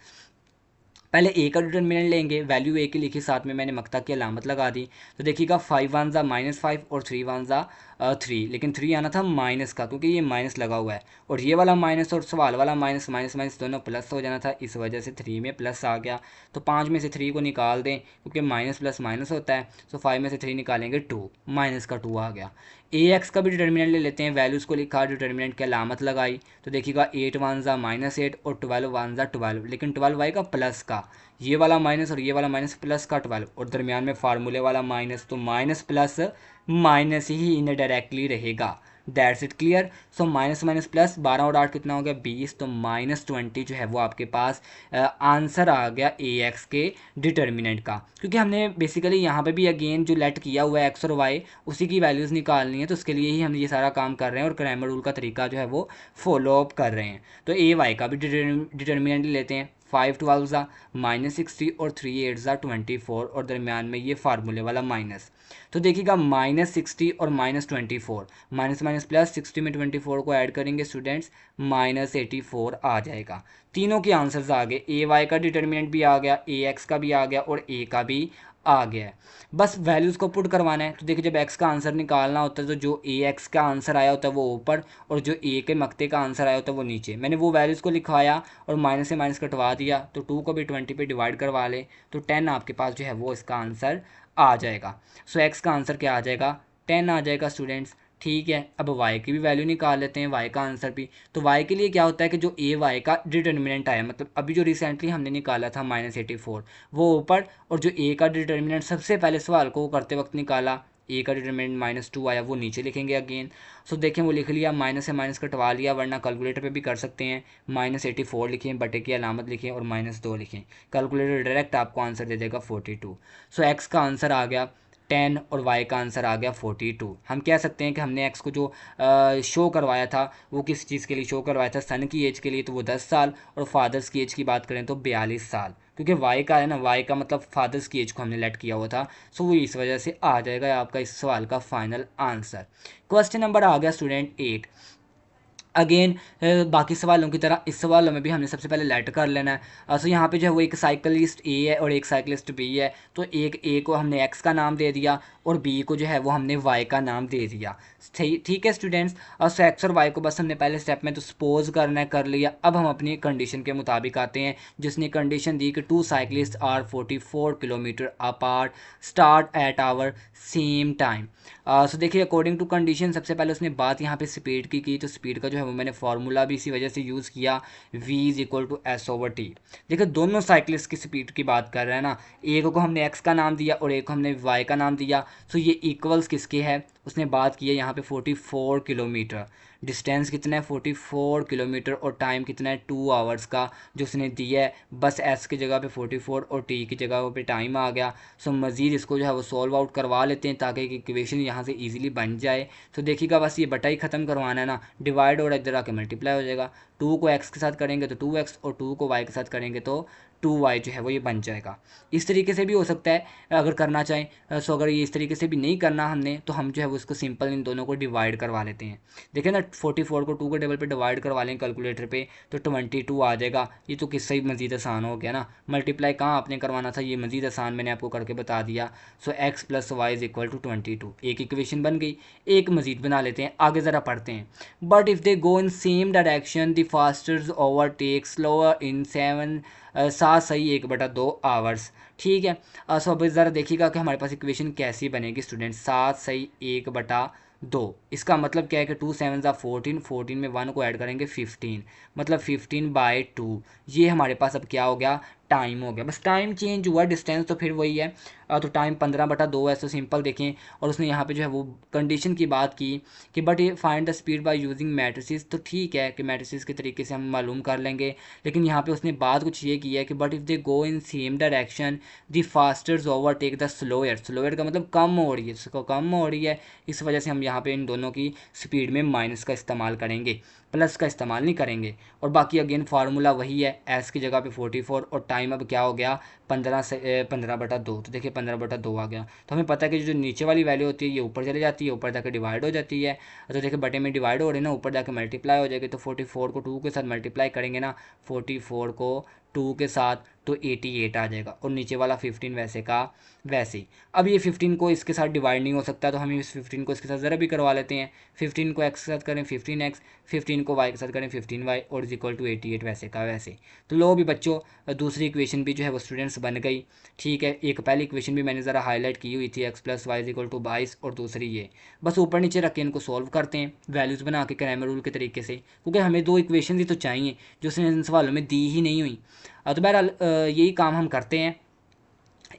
Speaker 1: पहले ए का डिटर्मिनेंट लेंगे, वैल्यू ए की लिखी, साथ में मैंने मक्ता की अलामत लगा दी। तो देखिएगा 5 1 ज़ा -5 और 3 1 ज़ा 3, लेकिन 3 आना था माइनस का, क्योंकि ये माइनस लगा हुआ है। और ये वाला माइनस और सवाल वाला माइनस, माइनस माइनस दोनों प्लस हो जाना था, इस वजह से 3 में प्लस आ गया। तो 5 में से 3 को निकाल दें, क्योंकि माइनस प्लस माइनस होता है। सो 5 में से 3 निकालेंगे 2, माइनस का 2 आ गया। ए एक्स का भी डिटर्मिनेंट ले लेते हैं, वैल्यूज़ को लिखा, डिटर्मिनेंट की अलामत लगाई। तो देखिएगा 8 1 ज़ा -8 और 12 1 ज़ा 12, लेकिन 12 आएगा प्लस का, ये वाला माइनस और ये वाला माइनस, प्लस का 12 और दरमियान में फार्मूले वाला माइनस। तो माइनस प्लस माइनस ही इनडायरेक्टली रहेगा। That's it, clear. So minus minus plus, 12 और 8 कितना हो गया 20, तो -20 जो है वो आपके पास आंसर आ गया ए एक्स के डिटर्मिनेंट का। क्योंकि हमने बेसिकली यहाँ पे भी अगेन जो लेट किया हुआ है एक्स और वाई, उसी की वैल्यूज़ निकालनी है। तो उसके लिए ही हम ये सारा काम कर रहे हैं और क्रैमर रूल का तरीका जो है वो फॉलो अप कर रहे हैं। तो ए वाई का भी डिटर्मिनेंट लेते हैं। 5 12 ज़ा -60 और 3 8 ज़ा 24 और दरमियान में ये फार्मूले वाला माइनस। तो देखिएगा -60 और -24, माइनस माइनस प्लस, 60 में 24 को ऐड करेंगे स्टूडेंट्स, -84 आ जाएगा। तीनों के आंसर्स आ गए, ए वाई का डिटर्मिनेंट भी आ गया, ए एक्स का भी आ गया और ए का भी आ गया है। बस वैल्यूज़ को पुट करवाना है। तो देखिए जब एक्स का आंसर निकालना होता है तो जो ए एक्स का आंसर आया होता है वो ऊपर, और जो ए के मक्ते का आंसर आया होता है वो नीचे। मैंने वो वैल्यूज़ को लिखवाया और माइनस से माइनस कटवा दिया। तो 2 को भी 20 पे डिवाइड करवा ले, तो 10 आपके पास जो है वो इसका आंसर आ जाएगा। सो एक्स का आंसर क्या आ जाएगा, 10 आ जाएगा स्टूडेंट्स। ठीक है, अब वाई की भी वैल्यू निकाल लेते हैं, वाई का आंसर भी। तो वाई के लिए क्या होता है कि जो ए वाई का डिटर्मिनेंट आया, मतलब अभी जो रिसेंटली हमने निकाला था -84, वो ऊपर, और जो ए का डिटर्मिनेंट सबसे पहले सवाल को करते वक्त निकाला, ए का डिटर्मिनेंट -2 आया, वो नीचे लिखेंगे अगेन। सो देखें वो लिख लिया, माइनस से माइनस कटवा लिया, वरना कैलकुलेटर पे भी कर सकते हैं। -84 लिखें, बटे की अलामत लिखें और -2 लिखें, कैलकुलेटर डायरेक्ट आपको आंसर दे देगा 42। सो एक्स का आंसर आ गया 10 और वाई का आंसर आ गया 42। हम कह सकते हैं कि हमने एक्स को जो शो करवाया था वो किस चीज़ के लिए शो करवाया था, सन की एज के लिए, तो वो 10 साल, और फादर्स की एज की बात करें तो 42 साल, क्योंकि वाई का है ना, वाई का मतलब फादर्स की एज को हमने लेट किया हुआ था। सो वो इस वजह से आ जाएगा आपका इस सवाल का फाइनल आंसर। क्वेश्चन नंबर आ गया स्टूडेंट 8। अगेन बाकी सवालों की तरह इस सवालों में भी हमने सबसे पहले लेट कर लेना है। सो यहाँ पे जो है वो एक साइकिलिस्ट ए है और एक साइकिलिस्ट बी है। तो एक ए को हमने एक्स का नाम दे दिया और बी को जो है वो हमने वाई का नाम दे दिया। ठीक है स्टूडेंट्स। और सो एक्स और वाई को बस हमने पहले स्टेप में तो सपोज करना है, कर लिया। अब हम अपनी कंडीशन के मुताबिक आते हैं, जिसने कंडीशन दी कि 2 cyclist are 44 kilometre apart, start at our same time. So देखिए अकॉर्डिंग टू कंडीशन, सबसे पहले उसने बात यहाँ पे स्पीड की। तो स्पीड का जो है वो मैंने फार्मूला भी इसी वजह से यूज़ किया, v = s/t। देखिए दोनों साइकिलिस्ट की स्पीड की बात कर रहे हैं ना, एक को हमने x का नाम दिया और एक को हमने y का नाम दिया। सो ये इक्वल्स किसके है, उसने बात की है यहाँ पे 44 किलोमीटर। डिस्टेंस कितना है 44 किलोमीटर, और टाइम कितना है 2 आवर्स का जो उसने दिया है। बस s की जगह पे 44 और t की जगह पे टाइम आ गया। सो मज़ीद इसको जो है वो सॉल्व आउट करवा लेते हैं ताकि इक्वेशन यहाँ से इजीली बन जाए। तो देखिएगा बस ये बटा ही ख़त्म करवाना है ना, डिवाइड और इधर आके मल्टीप्लाई हो जाएगा। 2 को x के साथ करेंगे तो 2x और 2 को y के साथ करेंगे तो 2y जो है वो ये बन जाएगा। इस तरीके से भी हो सकता है अगर करना चाहें। सो अगर ये इस तरीके से भी नहीं करना हमने, तो हम जो है वो इसको सिंपल इन दोनों को डिवाइड करवा लेते हैं। देखिए ना 44 को 2 के टेबल पे डिवाइड करवा लें कैलकुलेटर पे तो 22 आ जाएगा। ये तो किस्सा ही मज़ीद आसान हो गया ना। मल्टीप्लाई कहाँ आपने करवाना था, ये मज़ीद आसान मैंने आपको करके बता दिया। So x plus Y is equal to 22, एक इक्वेशन बन गई। एक मज़ीद बना लेते हैं, आगे ज़रा पढ़ते हैं। But if they go in same direction the fasters overtake slower in 7 सही 1/2 आवर्स। ठीक है। सो अब ज़रा देखिएगा कि हमारे पास इक्वेशन कैसी बनेगी स्टूडेंट। 7 सही 1/2, इसका मतलब क्या है कि 2 7 14, 14 में 1 को ऐड करेंगे 15, मतलब 15/2। ये हमारे पास अब क्या हो गया, टाइम हो गया। बस टाइम चेंज हुआ, डिस्टेंस तो फिर वही है। तो टाइम 15/2 है। तो सिंपल देखें, और उसने यहाँ पे जो है वो कंडीशन की बात की कि बट ये find the speed by using matrices. तो ठीक है कि मैट्रिसेस के तरीके से हम मालूम कर लेंगे, लेकिन यहाँ पे उसने बात कुछ ये की है कि but if they go in same direction the fasters overtake the slower. Slower का मतलब कम हो रही है, इसको कम हो रही है, इस वजह से हम यहाँ पे इन दोनों की स्पीड में माइनस का इस्तेमाल करेंगे, प्लस का इस्तेमाल नहीं करेंगे। और बाकी अगेन फार्मूला वही है, एस की जगह पे 44 और टाइम अब क्या हो गया 15/2। तो देखिए 15/2 आ गया। तो हमें पता है कि जो नीचे वाली वैल्यू होती है ये ऊपर चली जाती है, ऊपर जाकर डिवाइड हो जाती है। तो देखिए बटे में डिवाइड हो रही है ना, ऊपर जाकर मल्टीप्लाई हो जाएगी। तो 44 को 2 के साथ मल्टीप्लाई करेंगे ना, 44 को 2 के साथ तो 88 आ जाएगा, और नीचे वाला 15 वैसे का वैसे ही। अब ये 15 को इसके साथ डिवाइड नहीं हो सकता, तो हम इस 15 को इसके साथ ज़रा भी करवा लेते हैं। 15 को x के साथ करें 15x, 15 को y के साथ करें 15y, और इज इक्वल टू 88 वैसे का वैसे। तो लो भी बच्चों, दूसरी इक्वेशन भी जो है वो स्टूडेंट्स बन गई। ठीक है, एक पहली इक्वेशन भी मैंने ज़रा हाईलाइट की हुई थी, x plus Y is equal to 22, और दूसरी ये। बस ऊपर नीचे रख के इनको सॉल्व करते हैं वैल्यूज़ बना के क्रैमर रूल के तरीके से, क्योंकि हमें 2 इक्वेशन ही तो चाहिए जो उसने इन सवालों में दी ही नहीं हुई। तो बहरहाल यही काम हम करते हैं।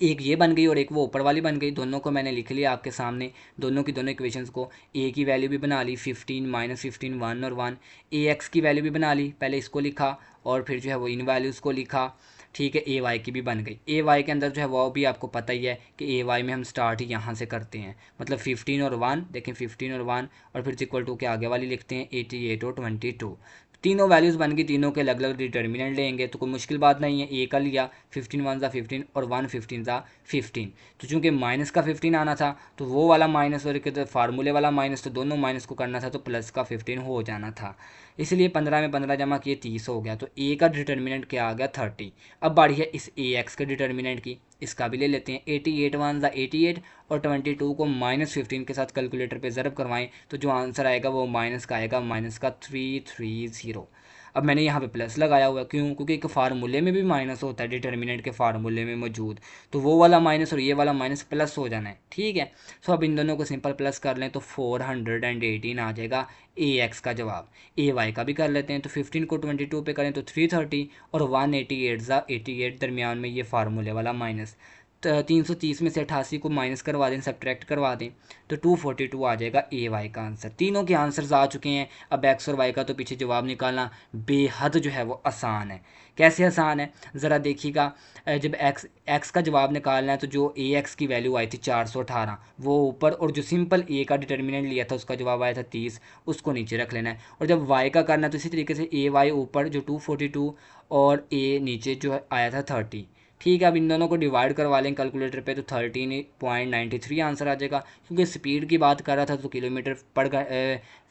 Speaker 1: एक ये बन गई और एक वो ऊपर वाली बन गई, दोनों को मैंने लिख लिया आपके सामने, दोनों की दोनों इक्वेशंस को। ए की वैल्यू भी बना ली 15 -15 1 और 1। ए एक्स की वैल्यू भी बना ली, पहले इसको लिखा और फिर जो है वो इन वैल्यूज़ को लिखा। ठीक है, ए वाई की भी बन गई। ए वाई के अंदर जो है वो भी आपको पता ही है कि ए वाई में हम स्टार्ट ही यहाँ से करते हैं, मतलब 15 और 1, देखें 15 और 1, और फिर इक्वल टू के आगे वाली लिखते हैं 88 और 22। तीनों वैल्यूज़ बन गई, तीनों के अलग अलग डिटर्मिनेंट लेंगे तो कोई मुश्किल बात नहीं है। ए का लिया 15 1 15 और 1 15 15। तो चूँकि माइनस का 15 आना था तो वो वाला माइनस और एक फार्मूले वाला माइनस, तो दोनों माइनस को करना था तो प्लस का 15 हो जाना था, इसलिए 15 में 15 जमा किए 30 हो गया। तो ए का डिटर्मिनेंट क्या आ गया 30। अब बारी है इस ए एक्स के डिटर्मिनेंट की, इसका भी ले लेते हैं। 88 1 88 और 22 को -15 के साथ कैलकुलेटर पे ज़रब करवाएं तो जो आंसर आएगा वो माइनस का आएगा, माइनस का 330। अब मैंने यहाँ पे प्लस लगाया हुआ, क्यों? क्योंकि एक फार्मूले में भी माइनस होता है, डिटर्मिनेंट के फार्मूले में मौजूद, तो वो वाला माइनस और ये वाला माइनस प्लस हो जाना है। ठीक है, सो अब इन दोनों को सिंपल प्लस कर लें तो 418 आ जाएगा ए एक्स का जवाब। ए वाई का भी कर लेते हैं, तो 15 को 22 पे करें तो 330 और 188 दरमियान में ये फार्मूले वाला माइनस। 330 में से 88 को माइनस करवा दें, सब्ट्रैक्ट करवा दें तो 242 आ जाएगा ए वाई का आंसर। तीनों के आंसर्स आ चुके हैं। अब एक्स और वाई का तो पीछे जवाब निकालना बेहद जो है वो आसान है। कैसे आसान है ज़रा देखिएगा। जब एक्स का जवाब निकालना है तो जो ए एक्स की वैल्यू आई थी 418 वो ऊपर, और जो सिंपल ए का डिटर्मिनेंट लिया था उसका जवाब आया था 30, उसको नीचे रख लेना है। और जब वाई का करना है तो इसी तरीके से ए वाई ऊपर जो 242 और ए नीचे जो आया था 30। ठीक है, अब इन दोनों को डिवाइड करवा लें कैलकुलेटर पे तो 13.93 आंसर आ जाएगा। क्योंकि स्पीड की बात कर रहा था तो किलोमीटर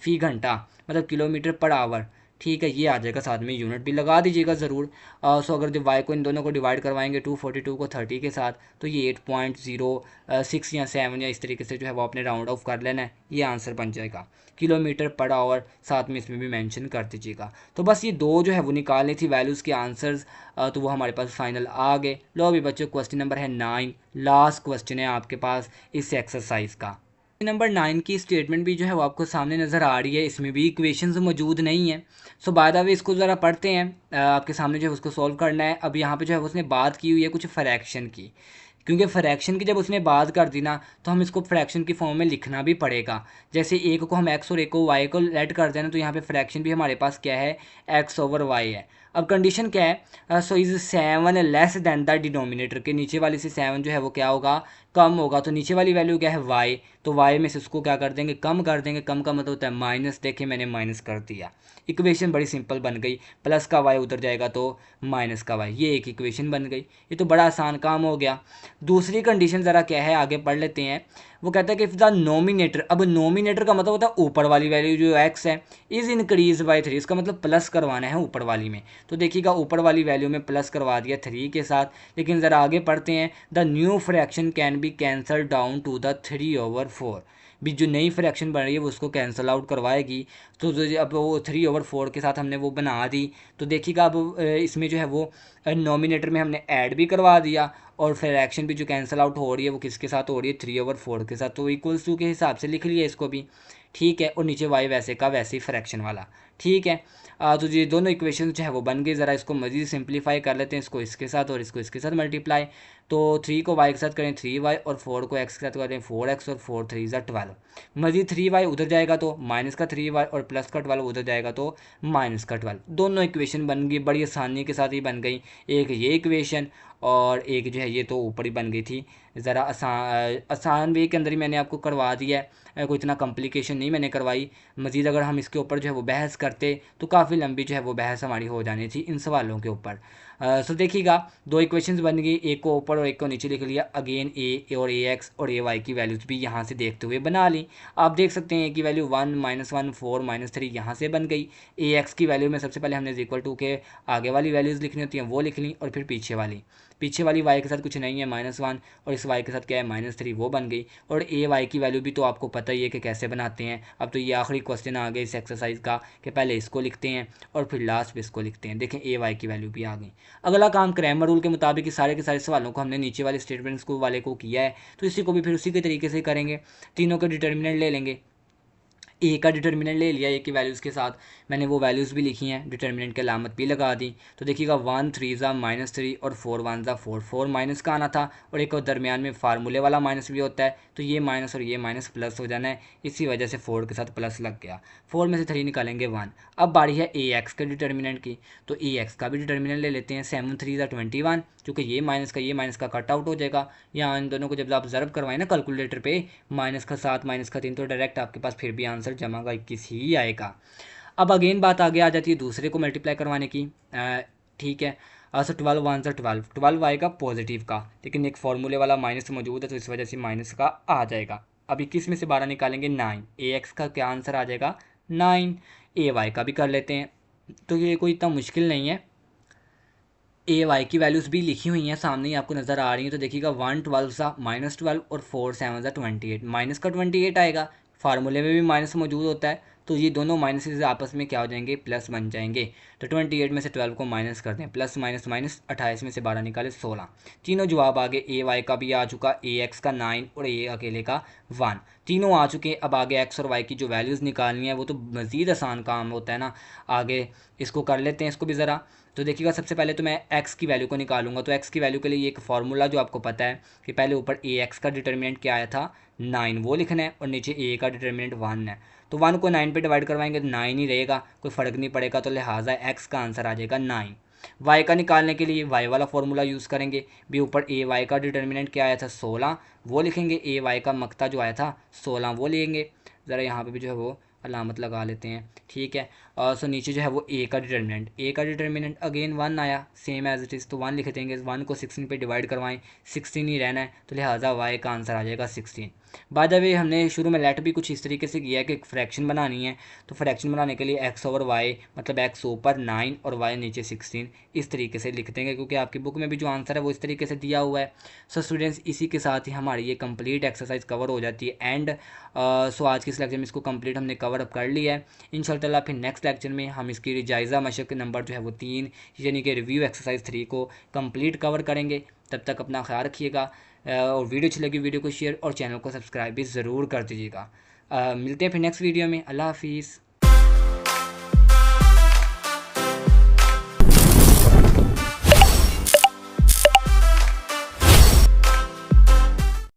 Speaker 1: फी घंटा, मतलब किलोमीटर पर आवर। ठीक है, ये आ जाएगा, साथ में यूनिट भी लगा दीजिएगा ज़रूर। सो अगर जब वाई को इन दोनों को डिवाइड करवाएंगे 242 को 30 के साथ तो ये 8.06 या 7 या इस तरीके से जो है वो अपने राउंड ऑफ कर लेना है, ये आंसर बन जाएगा। किलोमीटर पर आवर साथ में इसमें भी मेंशन कर दीजिएगा। तो बस ये दो जो है वो निकालनी थी वैल्यूज़ के आंसर्स, तो वो हमारे पास फाइनल आ गए। लो अभी बच्चों क्वेश्चन नंबर है 9, लास्ट क्वेश्चन है आपके पास इस एक्सरसाइज का। नंबर 9 की स्टेटमेंट भी जो है वो आपको सामने नज़र आ रही है, इसमें भी इक्वेशंस मौजूद नहीं है। सो बाय द वे इसको ज़रा पढ़ते हैं, आपके सामने जो है उसको सॉल्व करना है। अब यहाँ पे जो है उसने बात की हुई है कुछ फ्रैक्शन की, क्योंकि फ्रैक्शन की जब उसने बात कर दी ना तो हम इसको फ्रैक्शन की फॉर्म में लिखना भी पड़ेगा। जैसे एक को हम एक्स और एक को वाई को लेट कर देना तो यहाँ पे फ्रैक्शन भी हमारे पास क्या है, एक्स ओवर वाई है। अब कंडीशन क्या है, so is 7 less than the denominator के नीचे वाली से 7 जो है वो क्या होगा, कम होगा तो नीचे वाली वैल्यू क्या है y, तो y में से उसको क्या कर देंगे, कम कर देंगे। कम का मतलब होता है माइनस, देखिए मैंने माइनस कर दिया। इक्वेशन बड़ी सिंपल बन गई, प्लस का y उधर जाएगा तो माइनस का y, ये एक इक्वेशन बन गई। ये तो बड़ा आसान काम हो गया। दूसरी कंडीशन ज़रा क्या है आगे पढ़ लेते हैं। वो कहता है कि इफ़ द नोमिनेटर, अब नोमिनेटर का मतलब होता है ऊपर वाली वैल्यू जो x है, इज़ इंक्रीज बाय 3, इसका मतलब प्लस करवाना है ऊपर वाली में। तो देखिएगा ऊपर वाली वैल्यू में प्लस करवा दिया 3 के साथ। लेकिन ज़रा आगे पढ़ते हैं। The new fraction can be cancel down to the 3/4, भी जो नई फ्रैक्शन बन रही है वो उसको कैंसिल आउट करवाएगी। तो अब वो 3/4 के साथ हमने वो बना दी। तो देखिएगा अब इसमें जो है वो नॉमिनेटर में हमने ऐड भी करवा दिया, और फ्रैक्शन भी जो कैंसिल आउट हो रही है वो किसके साथ हो रही है, 3/4 के साथ। तो इक्वल्स टू के हिसाब से लिख लिया इसको भी, ठीक है। और नीचे वाई वैसे का वैसे ही फ्रैक्शन वाला, ठीक है। तो ये दोनों इक्वेशन जो है वो बन गई। ज़रा इसको मज़ीद सिंप्लीफाई कर लेते हैं, इसको इसके साथ और इसको इसके साथ मल्टीप्लाई। तो 3 को y के साथ करें 3y, और 4 को x के साथ करें 4x, और 4 3 ज़ा 12। मज़ीद 3y उधर जाएगा तो माइनस का 3y, और प्लस का 12 उधर जाएगा तो माइनस का 12। दोनों इक्वेशन बन गई, बड़ी आसानी के साथ ही बन गई। एक ये इक्वेशन और एक जो है ये तो ऊपर ही बन गई थी। ज़रा आसान वे के अंदर ही मैंने आपको करवा दिया है, कोई इतना कॉम्प्लिकेशन नहीं मैंने करवाई। मज़ीद अगर हम इसके ऊपर जो है वो बहस करते तो काफ़ी लंबी जो है वो बहस हमारी हो जानी थी इन सवालों के ऊपर। सो देखिएगा दो इक्वेशंस बन गई, एक को ऊपर और एक को नीचे लिख लिया। अगेन ए और ए एक्स और ए वाई की वैल्यूज़ भी यहाँ से देखते हुए बना ली। आप देख सकते हैं कि वैल्यू 1 -1 4 -3 यहाँ से बन गई। ए एक्स की वैल्यू में सबसे पहले हमने इक्वल टू के आगे वाली वैल्यूज़ लिखनी होती हैं, वो लिख ली, और फिर पीछे वाली y के साथ कुछ नहीं है -1, और इस y के साथ क्या है -3, वो बन गई। और ए वाई की वैल्यू भी तो आपको पता ही है कि कैसे बनाते हैं। अब तो ये आखिरी क्वेश्चन आ गया इस एक्सरसाइज का कि पहले इसको लिखते हैं और फिर लास्ट में इसको लिखते हैं। देखें ए वाई की वैल्यू भी आ गई। अगला काम क्रैमर रूल के मुताबिक के सारे सवालों को हमने नीचे वाले स्टेटमेंट्स को वाले को किया है, तो इसी को भी फिर उसी के तरीके से करेंगे। तीनों के डिटर्मिनेंट ले लेंगे। ए का डिटर्मिनेंट ले लिया, ए की वैल्यूज़ के साथ मैंने वो वैल्यूज़ भी लिखी हैं, डिटर्मिनेंट की अलामत भी लगा दी। तो देखिएगा 1 3 ज़ा -3 और 4 1 ज़ा 4, 4 माइनस का आना था, और एक और दरमियान में फार्मूले वाला माइनस भी होता है, तो ये माइनस और ये माइनस प्लस हो जाना है, इसी वजह से 4 के साथ प्लस लग गया। 4 में से 3 निकालेंगे 1। अब बारी है ए एक्स के डिटर्मिनेंट की, तो ए एक्स का भी डिटर्मिनेंट ले लेते हैं। 7 3 ज़ा 21, क्योंकि ये माइनस का कट आउट हो जाएगा। यहाँ इन दोनों को जब आप ज़रब करवाएं ना कैलकुलेटर पे, -7 -3, तो डायरेक्ट आपके पास फिर भी आंसर जमा का 21 ही आएगा। अब अगेन बात आगे आ जाती है दूसरे को मल्टीप्लाई करवाने की, ठीक है। सो 12 1 ज़ा 12 आएगा पॉजिटिव का, लेकिन एक फार्मूले वाला माइनस मौजूद है तो इस वजह से माइनस का आ जाएगा। अब 21 में से 12 निकालेंगे 9, ए एक्स का क्या आंसर आ जाएगा 9। ए वाई का भी कर लेते हैं, तो ये कोई इतना मुश्किल नहीं है। ए वाई की वैल्यूज़ भी लिखी हुई हैं सामने ही आपको नज़र आ रही हैं। तो देखिएगा 1 12 सा -12 और 4 7 सा 28, माइनस का 28 आएगा। फार्मूले में भी माइनस मौजूद होता है, तो ये दोनों माइनस आपस में क्या हो जाएंगे, प्लस बन जाएंगे। तो 28 में से 12 को माइनस कर दें, प्लस माइनस माइनस, 28 में से 12 निकाले 16। तीनों जवाब आ गए। ए वाई का भी आ चुका, ए एक्स का 9 और ए अकेले का 1, तीनों आ चुके। अब आगे एक्स और वाई की जो वैल्यूज़ निकालनी है वो तो मज़ीद आसान काम होता है ना। आगे इसको कर लेते हैं, इसको भी ज़रा। तो देखिएगा सबसे पहले तो मैं x की वैल्यू को निकालूंगा। तो x की वैल्यू के लिए एक फार्मूला जो आपको पता है कि पहले ऊपर ए एक्स का डिटर्मिनेंट क्या आया था 9, वो लिखना है, और नीचे ए का डिटर्मिनेंट 1 है। तो 1 को 9 पे डिवाइड करवाएंगे तो 9 ही रहेगा, कोई फ़र्क नहीं पड़ेगा। तो लिहाजा x का आंसर आ जाएगा 9। y का निकालने के लिए y वाला फार्मूला यूज़ करेंगे। भी ऊपर ए वाई का डिटर्मिनेंट क्या आया था 16, वो लिखेंगे। ए वाई का मकता जो आया था 16, वो लेंगे। ज़रा यहाँ पे भी जो है वो अलामत लगा लेते हैं, ठीक है। और सो नीचे जो है वो ए का डिटर्मिनेंट अगेन 1 आया, सेम एज इट इज़, तो 1 लिख देंगे। 1 को 16 पे डिवाइड करवाएं, 16 ही रहना है, तो लिहाजा वाई का आंसर आ जाएगा 16। बाय द वे हमने शुरू में लेट भी कुछ इस तरीके से किया है कि फ्रैक्शन बनानी है, तो फ्रैक्शन बनाने के लिए एक्स ओवर वाई, मतलब एक्स ऊपर 9 और वाई नीचे 16, इस तरीके से लिख देंगे, क्योंकि आपकी बुक में भी जो आंसर है वो इस तरीके से दिया हुआ है। सो स्टूडेंट्स, इसी के साथ ही हमारी ये कंप्लीट एक्सरसाइज कवर हो जाती है एंड। सो आज के इस लेक्चर में इसको कंप्लीट हमने कवर अप कर लिया है। इंशाल्लाह फिर नेक्स्ट लेक्चर में हम इसकी जायज़ा मशक नंबर जो है वो 3, यानी कि रिव्यू एक्सरसाइज 3 को कंप्लीट कवर करेंगे। तब तक अपना ख्याल रखिएगा, और वीडियो अच्छी लगी वीडियो को शेयर और चैनल को सब्सक्राइब भी ज़रूर कर दीजिएगा। मिलते हैं फिर नेक्स्ट वीडियो में। अल्लाह हाफिज़।